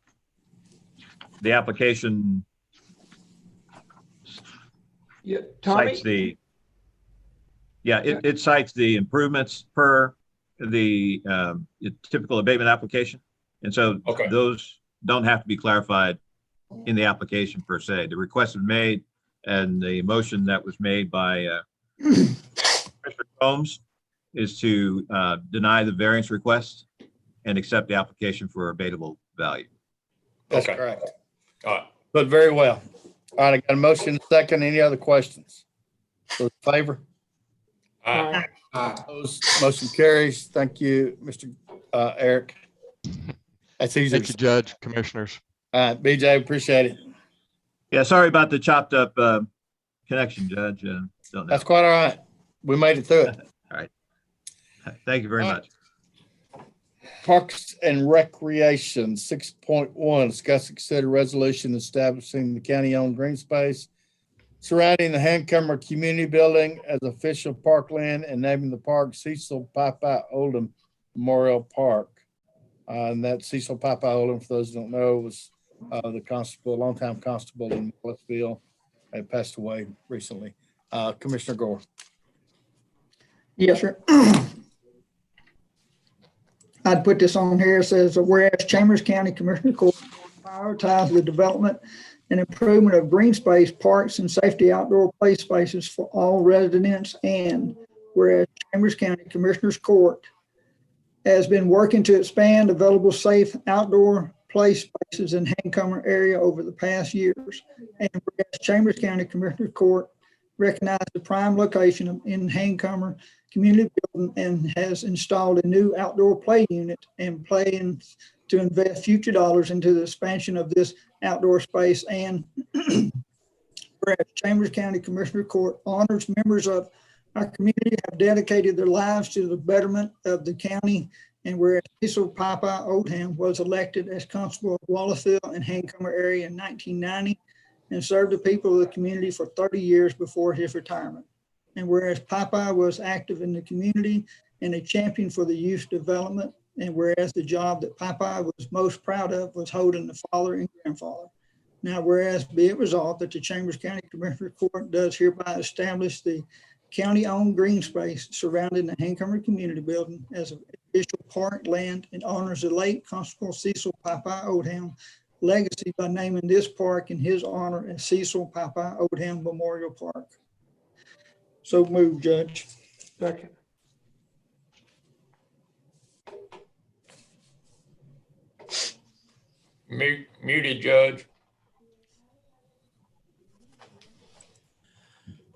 application Yeah, Tommy? cites it cites the improvements per the typical abatement application. And so those don't have to be clarified in the application per se. The request was made, and the motion that was made by Commissioner Combs is to deny the variance request and accept the application for abatable value. That's correct. All right. But very well. All right, I got a motion and a second. Any other questions? Those in favor? Aye. Opposed? Motion carries. Thank you, Mr. Eric. That's easy. Thank you, Judge, Commissioners. All right, BJ, appreciate it. Yeah, sorry about the chopped up connection, Judge. Don't know. That's quite all right. We made it through it. All right. Thank you very much. Parks and Recreation, 6.1, discuss and consider resolution establishing the county-owned green space surrounding the Hancomer Community Building as official parkland and naming the park Cecil Popeye Oldham Memorial Park. And that Cecil Popeye Oldham, for those who don't know, was the constable, longtime constable in Milledgeville, and passed away recently. Commissioner Gore. Yes, sir. I'd put this on here. It says, whereas Chambers County Commissioner Court prioritize the development and improvement of green space, parks, and safety outdoor play spaces for all residents, and whereas Chambers County Commissioners Court has been working to expand available safe outdoor play spaces in Hancomer area over the past years, and whereas Chambers County Commissioners Court recognized the prime location in Hancomer Community Building and has installed a new outdoor play unit and plans to invest future dollars into the expansion of this outdoor space. And whereas Chambers County Commissioner Court honors members of our community have dedicated their lives to the betterment of the county, and whereas Cecil Popeye Oldham was elected as constable of Wallaceville and Hancomer area in 1990 and served the people of the community for 30 years before his retirement. And whereas Popeye was active in the community and a champion for the youth development, and whereas the job that Popeye was most proud of was holding the father and grandfather. Now, whereas be it resolved that the Chambers County Commissioner Court does hereby establish the county-owned green space surrounding the Hancomer Community Building as official park land and honors the late Constable Cecil Popeye Oldham legacy by naming this park in his honor as Cecil Popeye Oldham Memorial Park. So moved, Judge. Second. Muted, Judge.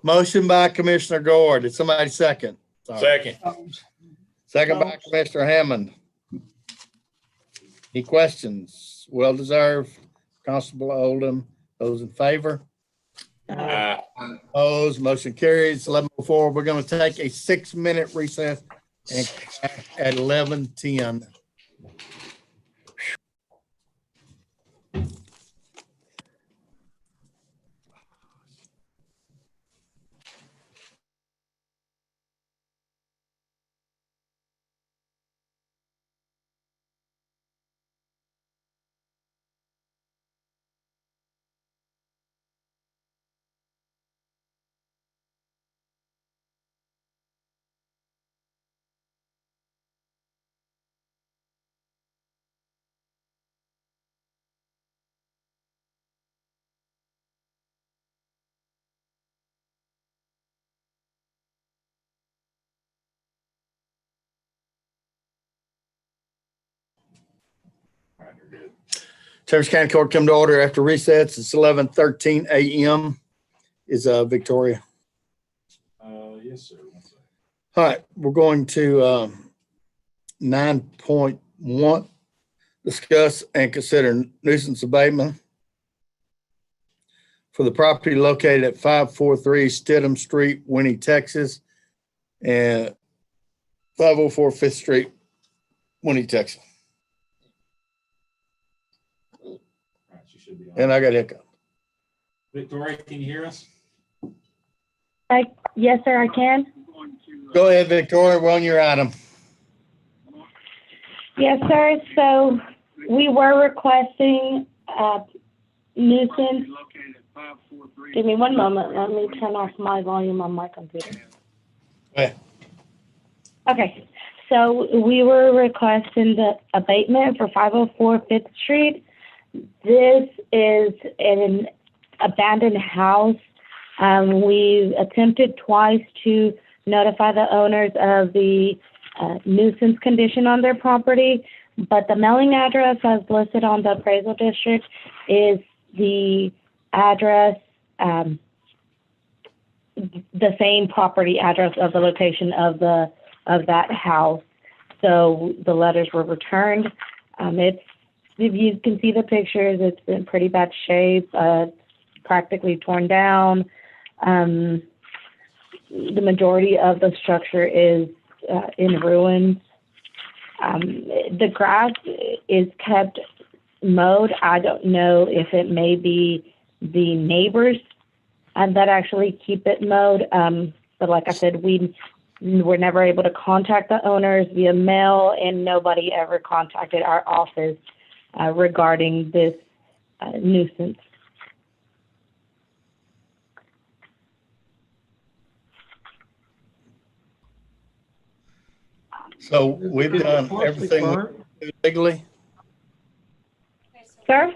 Motion by Commissioner Gore. Did somebody second? Sorry. Second. Second by Commissioner Hammond. Any questions? Well deserved. Constable Oldham, those in favor? Opposed, motion carries. 11:04. We're going to take a 6-minute recess and at 11:10. Chambers County Court come to order after recess. It's 11:13 a.m. Is Victoria. Yes, sir. All right, we're going to 9.1, discuss and consider nuisance abatement for the property located at 543 Stidham Street, Winnie, Texas, and 504 5th Street, Winnie, Texas. And I got hiccup. Victoria, can you hear us? Yes, sir, I can. Go ahead, Victoria. We're on your item. Yes, sir. So we were requesting nuisance. Give me one moment. Let me turn off my volume on my computer. Okay. Okay. So we were requesting the abatement for 504 5th Street. This is an abandoned house. We attempted twice to notify the owners of the nuisance condition on their property, but the mailing address as listed on the appraisal district is the address, the same property address of the location of that house. So the letters were returned. If you can see the pictures, it's in pretty bad shape, practically torn down. The majority of the structure is in ruins. The grass is kept mowed. I don't know if it may be the neighbors that actually keep it mowed. But like I said, we were never able to contact the owners via mail, and nobody ever contacted our office regarding this nuisance. So we've done everything legally. Sir?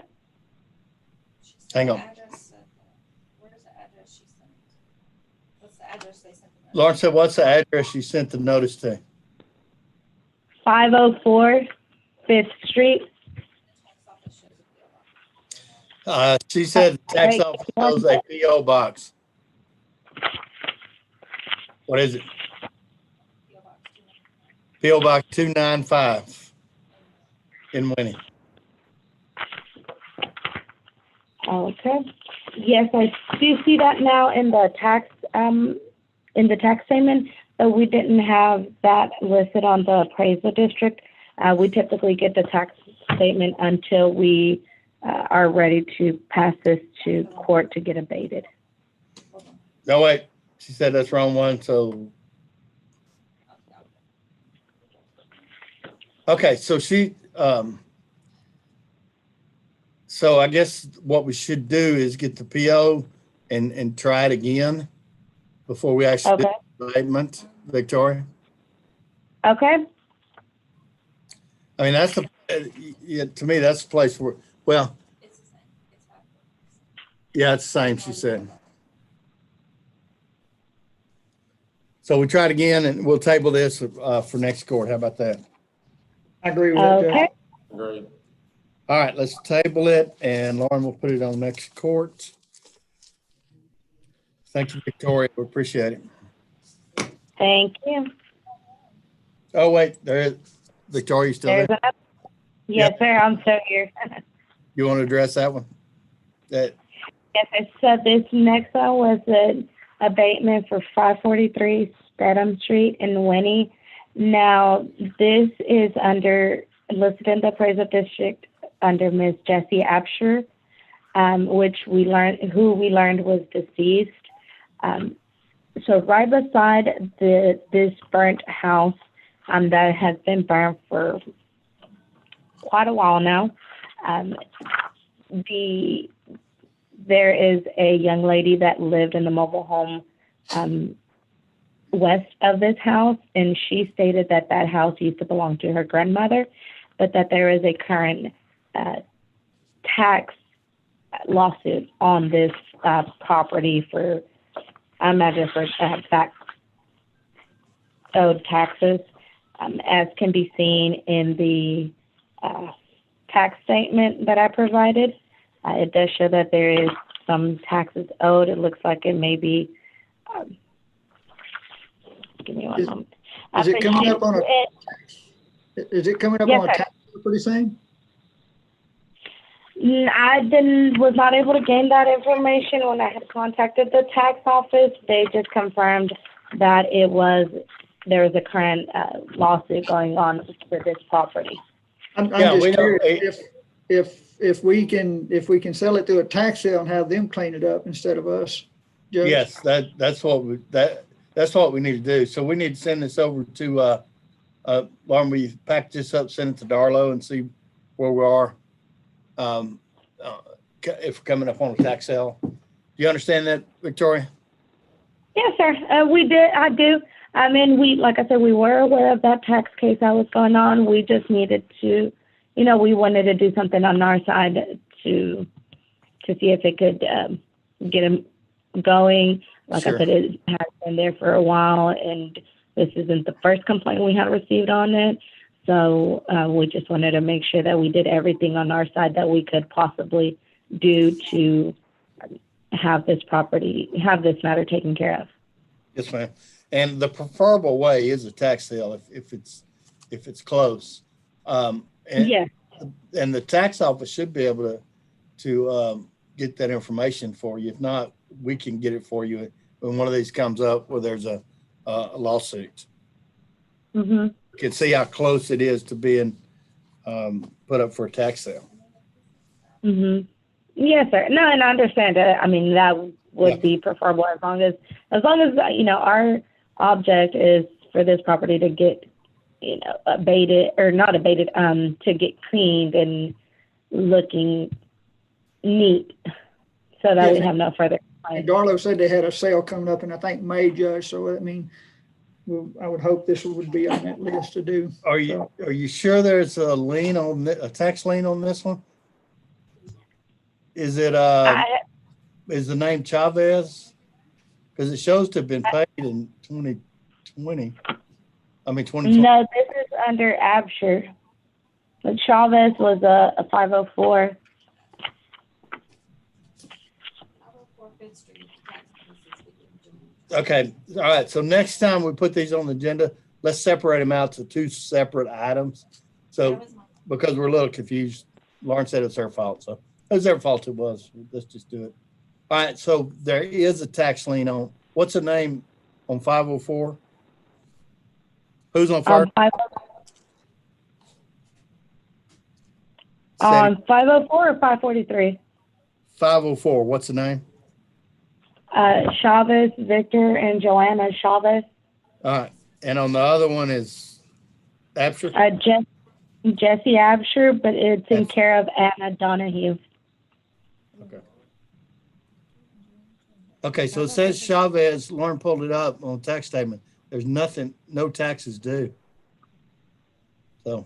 Hang on. Lauren said, what's the address you sent the notice to? 504 5th Street. She said the tax office knows a P.O. box. What is it? P.O. Box 295 in Winnie. Okay. Yes, I do see that now in the tax statement, but we didn't have that listed on the appraisal district. We typically get the tax statement until we are ready to pass this to court to get abated. No, wait. She said that's wrong one, so. Okay, so so I guess what we should do is get the PO and try it again before we actually do. abatement, Victoria. Okay. I mean, that's the, yeah, to me, that's the place where, well, yeah, it's the same, she said. So we try it again and we'll table this for next court. How about that? I agree with that, Judge. Okay. Great. All right, let's table it and Lauren will put it on next court. Thank you, Victoria. We appreciate it. Thank you. Oh, wait, there is, Victoria, you still there? There's another. Yes, sir. I'm still here. You want to address that one? That, Yes, sir. So this next one was an abatement for 543 Stedham Street in Winnie. Now, this is listed in the appraisal district under Ms. Jessie Absher, who we learned was deceased. So right beside this burnt house that has been burned for quite a while now, there is a young lady that lived in the mobile home west of this house, and she stated that that house used to belong to her grandmother, but that there is a current tax lawsuit on this property for, I imagine, for back owed taxes, as can be seen in the tax statement that I provided. It does show that there is some taxes owed. It looks like it may be, give me one moment. Is it coming up on is it coming up Yes, on a sir. tax pretty soon? I was not able to gain that information when I had contacted the tax office. They just confirmed that there was a current lawsuit going on for this property. I'm Yeah, we just know- curious if we can sell it through a tax sale and have them clean it up instead of us. Judge? yes, that's what we need to do. So we need to send this over to, Lauren, will you pack this up, send it to Darlo and see where we are? If we're coming up on a tax sale. Do you understand that, Victoria? Yes, sir. We did. I do. I mean, like I said, we were aware of that tax case that was going on. We just needed to, we wanted to do something on our side to see if it could get them going. Like Sure. I said, it has been there for a while, and this isn't the first complaint we had received on it. So we just wanted to make sure that we did everything on our side that we could possibly do to have this matter taken care of. Yes, ma'am. And the preferable way is a tax sale if it's close. Yes. And the tax office should be able to get that information for you. If not, we can get it for you when one of these comes up where there's a lawsuit. Mm-hmm. You can see how close it is to being put up for a tax sale. Mm-hmm. Yes, sir. No, and I understand that. I mean, that would be preferable as long as our object is for this property to get, abated or not abated, to get cleaned and looking neat so that we have no further And complaints. Darlo said they had a sale coming up in, I think, May, Judge. So I mean, I would hope this would be on that list to do. Are you sure there's a lien on a tax lien on this one? Is it is the name Chavez? Because it shows to have been paid in 2020. I mean 2020. No, this is under Absher. But Chavez was a 504. Okay, all right. So next time we put these on the agenda, let's separate them out to two separate items. So because we're a little confused, Lauren said it's her fault. So it was their fault. It was. Let's just do it. All right. So there is a tax lien on, what's the name on 504? Who's on first? On 504 or 543? 504. What's the name? Chavez, Victor, and Joanna Chavez. All right. And on the other one is Absher? Jessie Absher, but it's in care of Anna Donahue. Okay. Okay, so it says Chavez, Lauren pulled it up on tax statement. There's nothing, no taxes due. So.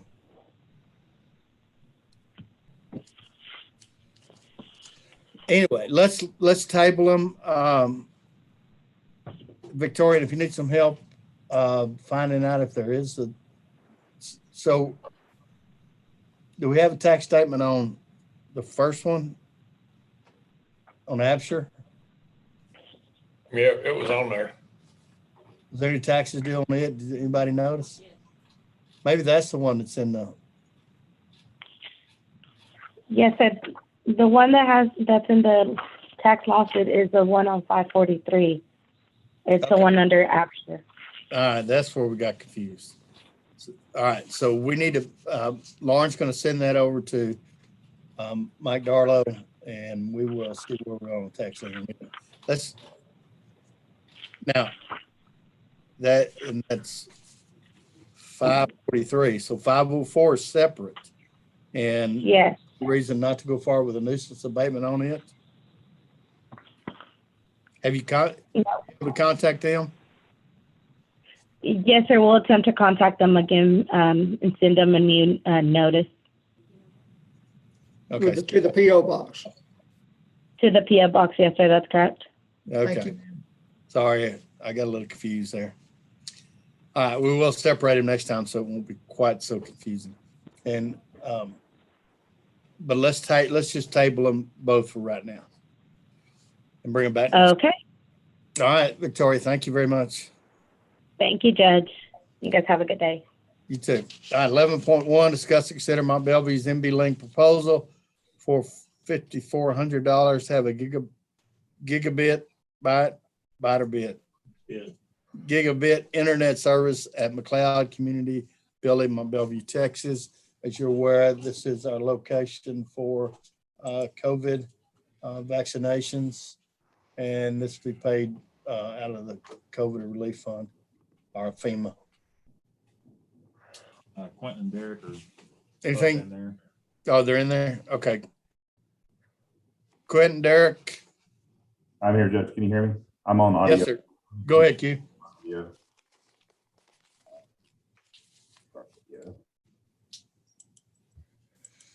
Anyway, let's table them. Victoria, if you need some help finding out if there is a, so do we have a tax statement on the first one? On Absher? Yeah, it was on there. Is there any taxes due on it? Did anybody notice? Maybe that's the one that's in the, Yes, the one that's in the tax lawsuit is the one on 543. It's the Okay. one under Absher. all right, that's where we got confused. All right, so we need to, Lauren's gonna send that over to Mike Darlow, and we will see where we're on the tax lien. Let's, now, that's 543, so 504 is separate. And Yes. reason not to go forward with a nuisance abatement on it? Have you contact them? Yes, sir. We'll attempt to contact them again and send them a new notice Okay. To the PO box. to the PO box. Yes, sir. That's correct. Thank Okay. you. Sorry, I got a little confused there. All right, we will separate them next time so it won't be quite so confusing. And but let's just table them both for right now and bring them back. Okay. All right, Victoria, thank you very much. Thank you, Judge. You guys have a good day. You too. All right, 11.1, discuss, consider Mount Belview's MB Link proposal for $5,400, have a gigabit, byte or bit? Yeah. Gigabit internet service at McLeod Community Building, Mount Belview, Texas. As you're aware, this is our location for COVID vaccinations, and this will be paid out of the COVID relief fund or FEMA. Quentin and Derek are Anything? in there. Oh, they're in there? Okay. Quentin, Derek? I'm here, Judge. Can you hear me? I'm on audio. Yes, sir. Go ahead, Q. Yeah.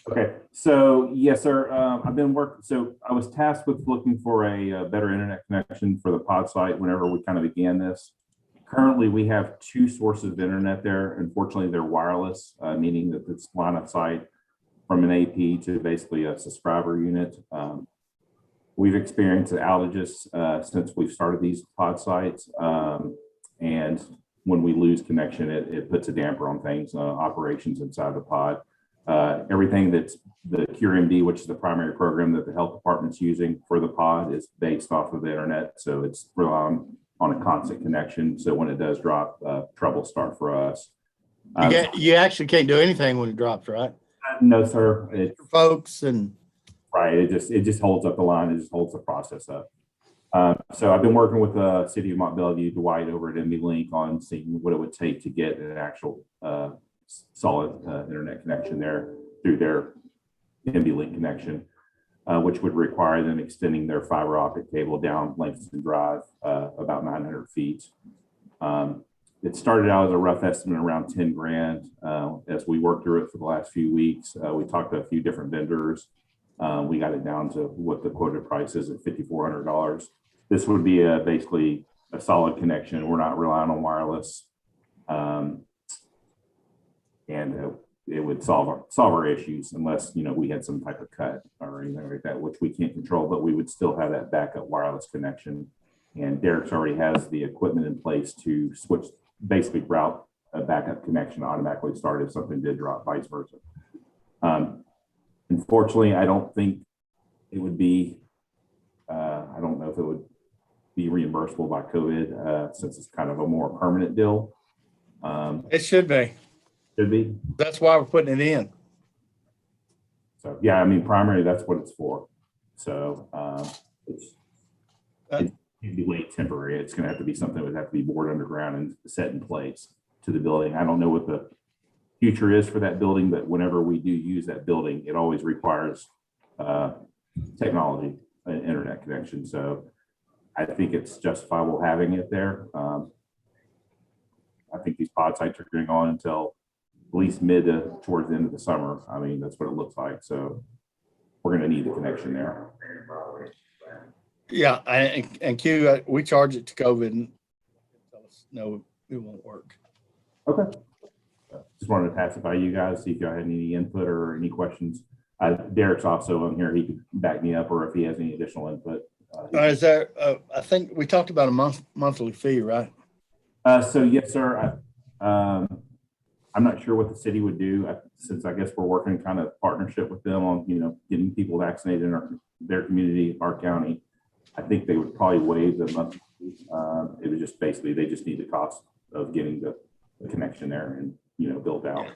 Okay, so yes, sir. I've been working. So I was tasked with looking for a better internet connection for the pod site whenever we kind of began this. Currently, we have two sources of internet there. Unfortunately, they're wireless, meaning that it's line of sight from an AP to basically a subscriber unit. We've experienced outages since we've started these pod sites. And when we lose connection, it puts a damper on things, operations inside the pod. Everything that's the CureMD, which is the primary program that the health department's using for the pod, is based off of the internet. So it's relying on a constant connection. So when it does drop, trouble start for us. You actually can't do anything when it drops, right? No, sir. It's folks and right. It just holds up the line. It just holds the process up. So I've been working with the city of Mont Belvieu, Dwight over at MB Link on seeing what it would take to get an actual solid internet connection there through their MB Link connection, which would require them extending their fiber optic cable down Langston Drive about 900 feet. It started out as a rough estimate around 10 grand. As we worked through it for the last few weeks, we talked to a few different vendors. We got it down to what the quoted price is at $5,400. This would be basically a solid connection. We're not relying on wireless. And it would solve our issues unless, we had some type of cut or anything like that, which we can't control, but we would still have that backup wireless connection. And Derek's already has the equipment in place to switch, basically route a backup connection automatically start if something did drop, vice versa. Unfortunately, I don't think it would be, I don't know if it would be reimbursable by COVID since it's kind of a more permanent deal. it should be. Should be. That's why we're putting it in. So yeah, I mean, primarily that's what it's for. So it's be way temporary. It's going to have to be something that would have to be bored underground and set in place to the building. I don't know what the future is for that building, but whenever we do use that building, it always requires technology, an internet connection. So I think it's justifiable having it there. I think these pod sites are going on until at least mid to towards the end of the summer. I mean, that's what it looks like. So we're going to need the connection there. Yeah, and Q, we charge it to COVID and tell us, no, it won't work. Okay. Just wanted to pass it by you guys, see if y'all had any input or any questions. Derek's also on here. He could back me up, or if he has any additional input. Is there, I think we talked about a monthly fee, right? So yes, sir. I'm not sure what the city would do, since I guess we're working kind of partnership with them on, getting people vaccinated in their community, our county. I think they would probably waive the monthly fee. It was just basically, they just need the cost of getting the connection there and, built out.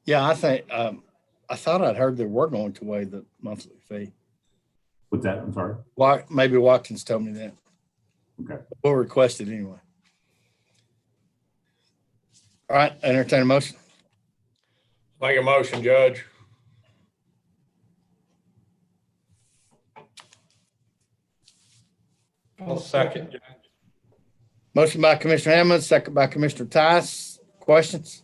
Yeah, I think, I thought I'd heard they were going to waive the monthly fee. What's that? I'm sorry. Why, maybe Watkins told me that. Okay. We'll request it anyway. All right, entertain a motion. Make a motion, Judge. I'll second. Judge. Motion by Commissioner Hammond, second by Commissioner Tice. Questions?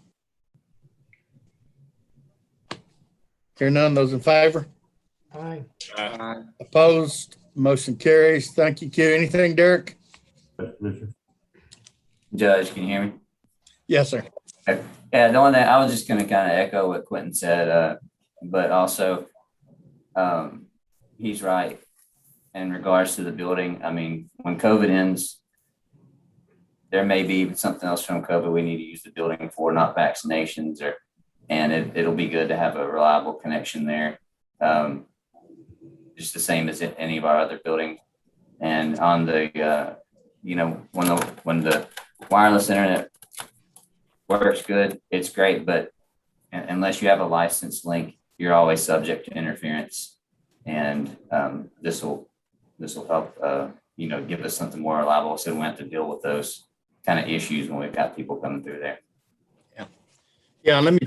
Hear none, those in favor? Aye. Opposed? Motion carries. Thank you, Q. Anything, Derek? Judge, can you hear me? Yes, sir. Yeah, the only thing I was just going to kind of echo what Quentin said, but also he's right in regards to the building. I mean, when COVID ends, there may be something else from COVID we need to use the building for, not vaccinations, and it'll be good to have a reliable connection there, just the same as any of our other buildings. And on the, when the wireless internet works good, it's great, but unless you have a licensed link, you're always subject to interference. And this will help, give us something more reliable, so we don't have to deal with those kind of issues when we've got people coming through there. Yeah, let me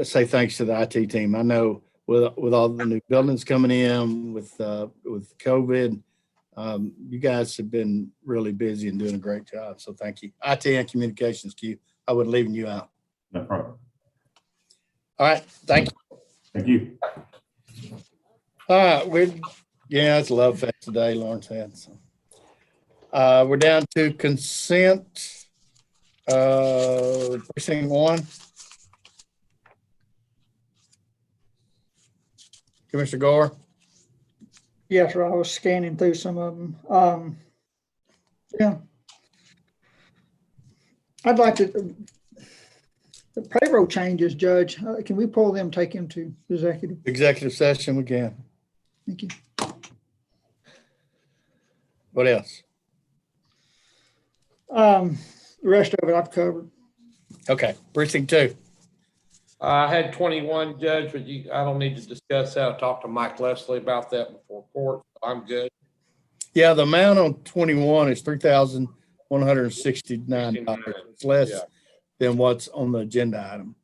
say thanks to the IT team. I know with all the new buildings coming in, with COVID, you guys have been really busy and doing a great job. So thank you. IT and communications, Q. I wasn't leaving you out. No problem. All right. Thank you. Thank you. All right. It's a love fest today, Lawrence had. So. We're down to consent. Precinct 1. Commissioner Gore. Yes, sir. I was scanning through some of them. Yeah. I'd like to, the payroll changes, Judge, can we pull them, take them to executive session? We can. Thank you. What else? The rest of it I've covered. Okay. Precinct 2. I had 21, Judge, but I don't need to discuss that. I'll talk to Mike Leslie about that before court. I'm good. Yeah, the amount on 21 is $3,169. It's less than what's on the agenda item.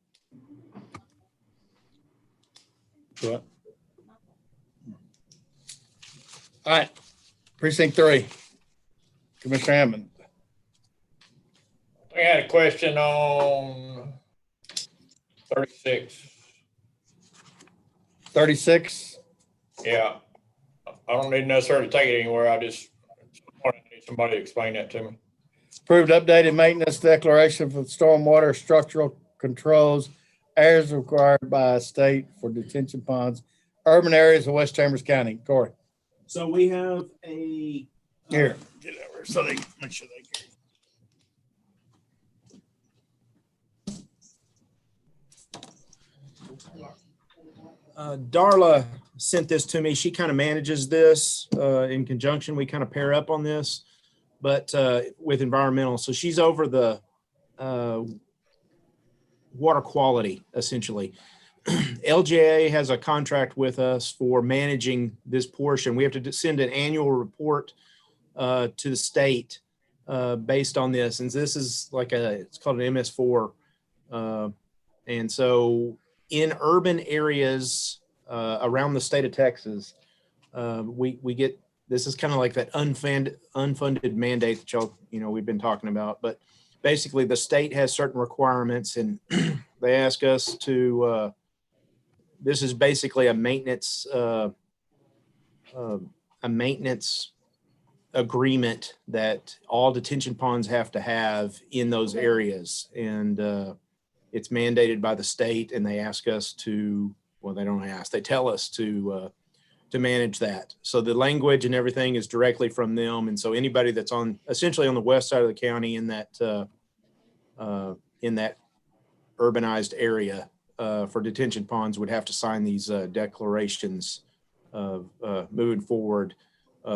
What? All right. Precinct 3. Commissioner Hammond. I had a question on 36. 36? Yeah. I don't need necessarily to take it anywhere. I just need somebody to explain that to me. Approved updated maintenance declaration for stormwater structural controls as required by state for detention ponds, urban areas of West Chambers County. Corey. So we have a Here, get over so they make sure they can. Darla sent this to me. She kind of manages this in conjunction. We kind of pair up on this, but with environmental. So she's over the water quality, essentially. LGA has a contract with us for managing this portion. We have to send an annual report to the state based on this. And this is like it's called an MS4. And so in urban areas around the state of Texas, we get this is kind of like that unfunded mandate that y'all, we've been talking about. But basically, the state has certain requirements, and they ask us to. This is basically a maintenance agreement that all detention ponds have to have in those areas, and it's mandated by the state, and they ask us to. Well, they don't ask; they tell us to manage that. So the language and everything is directly from them, and so anybody that's essentially on the west side of the county in that urbanized area for detention ponds would have to sign these declarations of moving forward,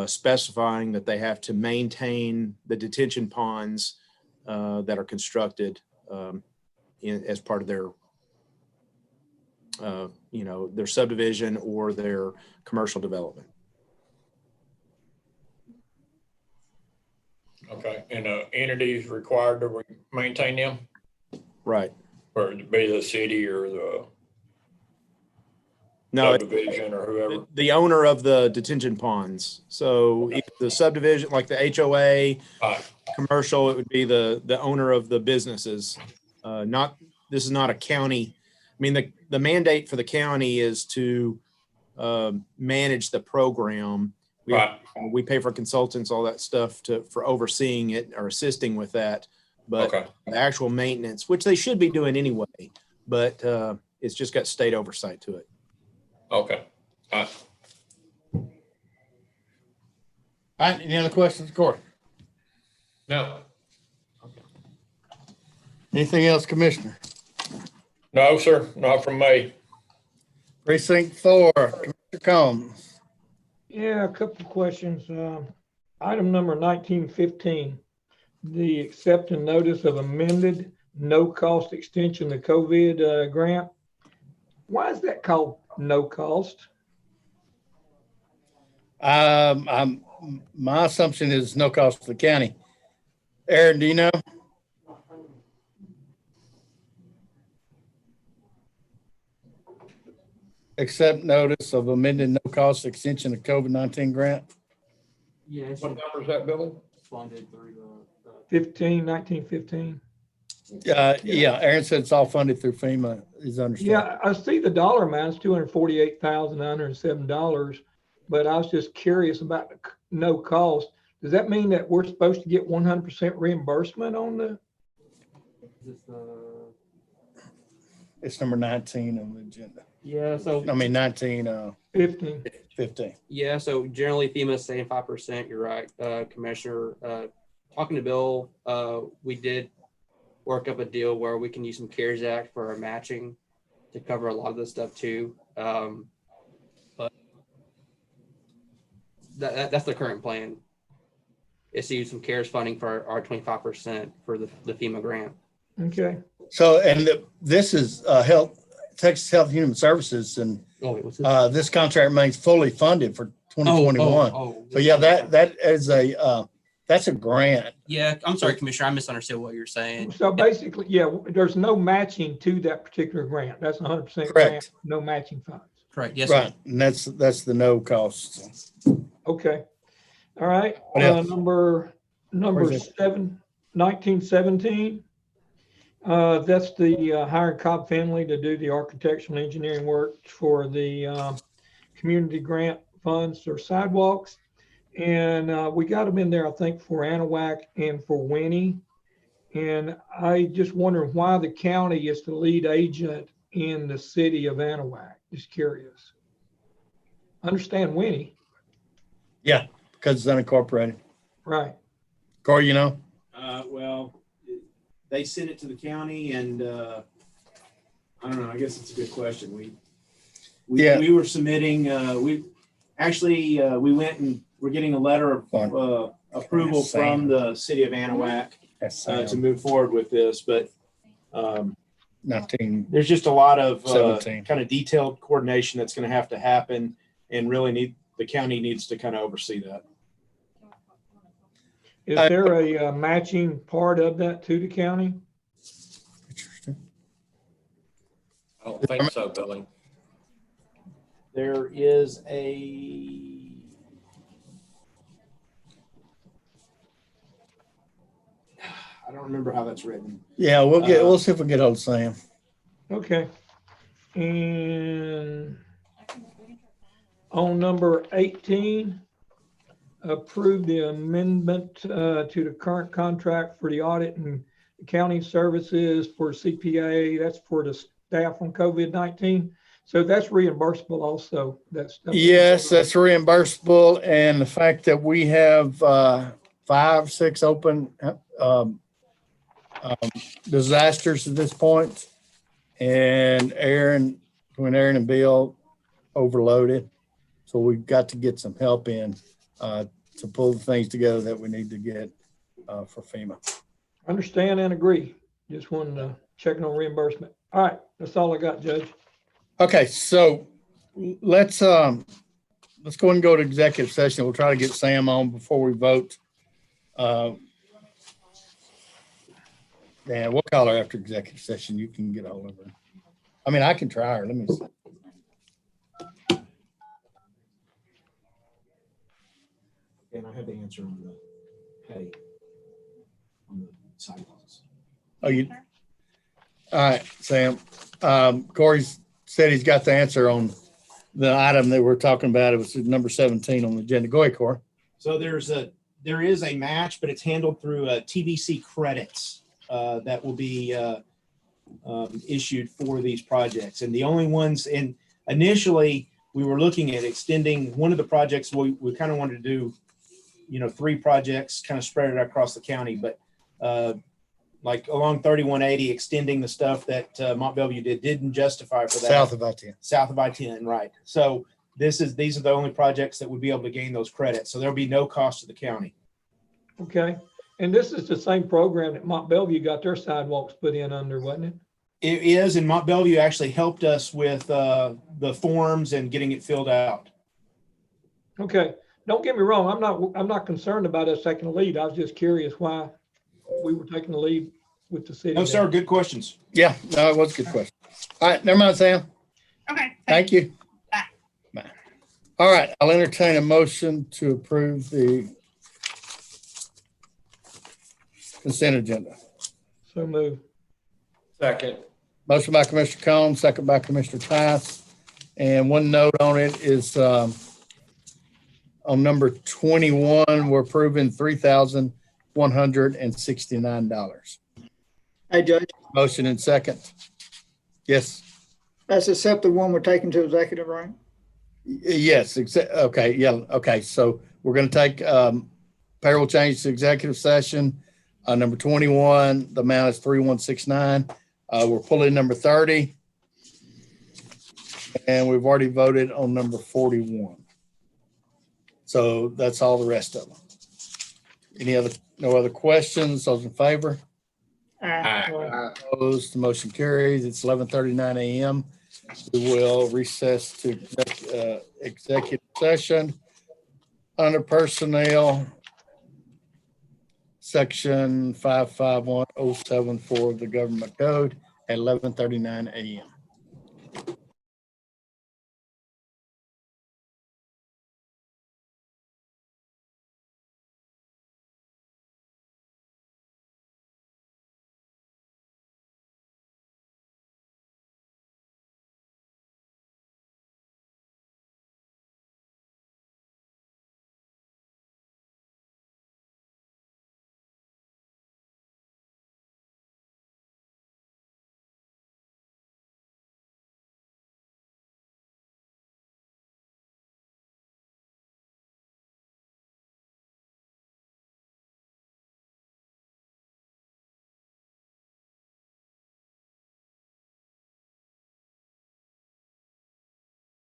specifying that they have to maintain the detention ponds that are constructed as part of their their subdivision or their commercial development. Okay, and entities required to maintain them? Right. Or to be the city or the subdivision or whoever? The owner of the detention ponds. So if the subdivision, like the HOA, commercial, it would be the owner of the businesses. This is not a county. I mean, the mandate for the county is to manage the program. We pay for consultants, all that stuff for overseeing it or assisting with that. But the actual maintenance, which they should be doing anyway, but it's just got state oversight to it. Okay. All right. All right. Any other questions, Corey? No. Anything else, Commissioner? No, sir. Not from me. Precinct 4, Commissioner Combs. Yeah, a couple of questions. Item number 1915, the accepting notice of amended no-cost extension to COVID grant. Why is that called no cost? My assumption is no cost to the county. Aaron, do you know? Accept notice of amended no-cost extension of COVID-19 grant. Yeah. What number is that, Billy? Funded through 1915. Yeah, Aaron said it's all funded through FEMA, is understood. Yeah, I see the dollar amount is $248,907, but I was just curious about the no cost. Does that mean that we're supposed to get 100% reimbursement on the? It's number 19 on the agenda. Yeah, so 15. Yeah, so generally FEMA is saying 5%. You're right, Commissioner. Talking to Bill, we did work up a deal where we can use some CARES Act for our matching to cover a lot of this stuff too. But that's the current plan, is to use some CARES funding for our 25% for the FEMA grant. Okay. So, and this is Texas Health and Human Services, and this contract remains fully funded for 2021. So yeah, that is that's a grant. Yeah, I'm sorry, Commissioner, I misunderstood what you're saying. So basically, yeah, there's no matching to that particular grant. That's 100% grant, no matching funds. Correct. Yes. Right, and that's the no cost. Okay. All right. Number 1917. That's the hiring Cobb family to do the architectural and engineering work for the community grant funds or sidewalks. And we got them in there, I think, for Anahuac and for Winnie. And I just wonder why the county is the lead agent in the city of Anahuac. Just curious. Understand Winnie. Yeah, because it's unincorporated. Right. Corey, you know? Well, they sent it to the county, and I don't know. I guess it's a good question. We were submitting. We went and we're getting a letter of approval from the city of Anahuac to move forward with this, but 19. There's just a lot of 17. kind of detailed coordination that's going to have to happen, and really the county needs to kind of oversee that. Is there a matching part of that to the county? I don't think so, Billy. There is a I don't remember how that's written. Yeah, we'll see if we can get hold of Sam. Okay. And on number 18, approve the amendment to the current contract for the audit and accounting services for CPA. That's for the staff on COVID-19. So that's reimbursable also. That stuff. Yes, that's reimbursable. And the fact that we have 5, 6 open disasters at this point, and between Aaron and Bill overloaded. So we've got to get some help in to pull the things together that we need to get for FEMA. Understand and agree. Just wanted to check on reimbursement. All right, that's all I got, Judge. Okay, so let's go ahead and go to executive session. We'll try to get Sam on before we vote. And we'll call her after executive session. You can get all of her. I mean, I can try her. Let me see. And I have the answer on the pay on the sidewalks. Oh, you? All right, Sam. Corey said he's got the answer on the item that we're talking about. It was number 17 on the agenda. Go ahead, Corey. So there is a match, but it's handled through TBC credits that will be issued for these projects. And the only ones, and initially we were looking at extending one of the projects. We kind of wanted to do, 3 projects, kind of spread it across the county, but like along 3180, extending the stuff that Mont Bellevue didn't justify for that. South of I-10. South of I-10, right. So these are the only projects that would be able to gain those credits. So there'll be no cost to the county. Okay. And this is the same program that Mont Bellevue got their sidewalks put in under, wasn't it? It is, and Mont Bellevue actually helped us with the forms and getting it filled out. Okay. Don't get me wrong. I'm not concerned about us taking the lead. I was just curious why we were taking the lead with the city. No, sir. Good questions. Yeah, no, it was a good question. All right, never mind, Sam. Okay. Thank you. Bye. All right, I'll entertain a motion to approve the consent agenda. So move. Second. Motion by Commissioner Combs, second by Commissioner Tice. And one note on it is on number 21, we're approving $3,169. Hey, Judge, Motion and second. Yes. that's except the one we're taking to executive, right? Yes. Okay. Yeah. Okay. So we're going to take payroll change to executive session. Number 21, the amount is 3169. We're pulling number 30. And we've already voted on number 41. So that's all the rest of them. No other questions? Those in favor? Opposed, the motion carries. It's 11:39 a.m. We will recess to executive session under personnel, section 551074 of the government code at 11:39 a.m.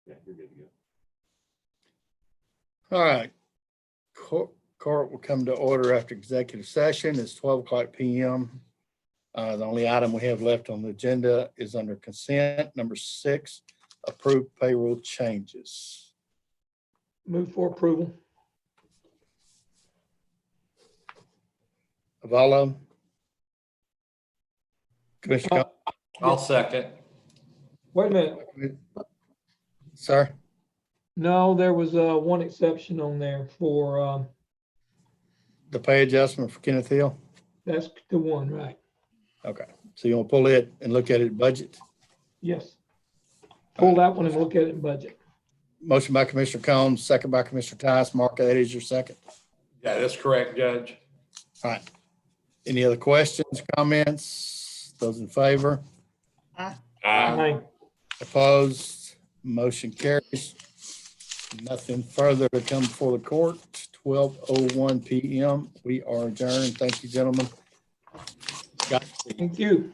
Yeah, you're good to go. All right. Court will come to order after executive session. It's 12 o'clock p.m. The only item we have left on the agenda is under consent. Number 6, approved payroll changes. Move for approval. Of all of them? Commissioner, I'll second. Wait a minute. sir? No, there was one exception on there for The pay adjustment for Kenneth Hill? That's the one, right? Okay, so you want to pull it and look at it budget? Yes. Pull that one and look at it in budget. Motion by Commissioner Combs, second by Commissioner Tice. Mark, that is your second. Yeah, that's correct, Judge. All right. Any other questions, comments? Those in favor? Aye. Opposed? Motion carries. Nothing further to come before the court. 12:01 PM. We are adjourned. Thank you, gentlemen. Thank you.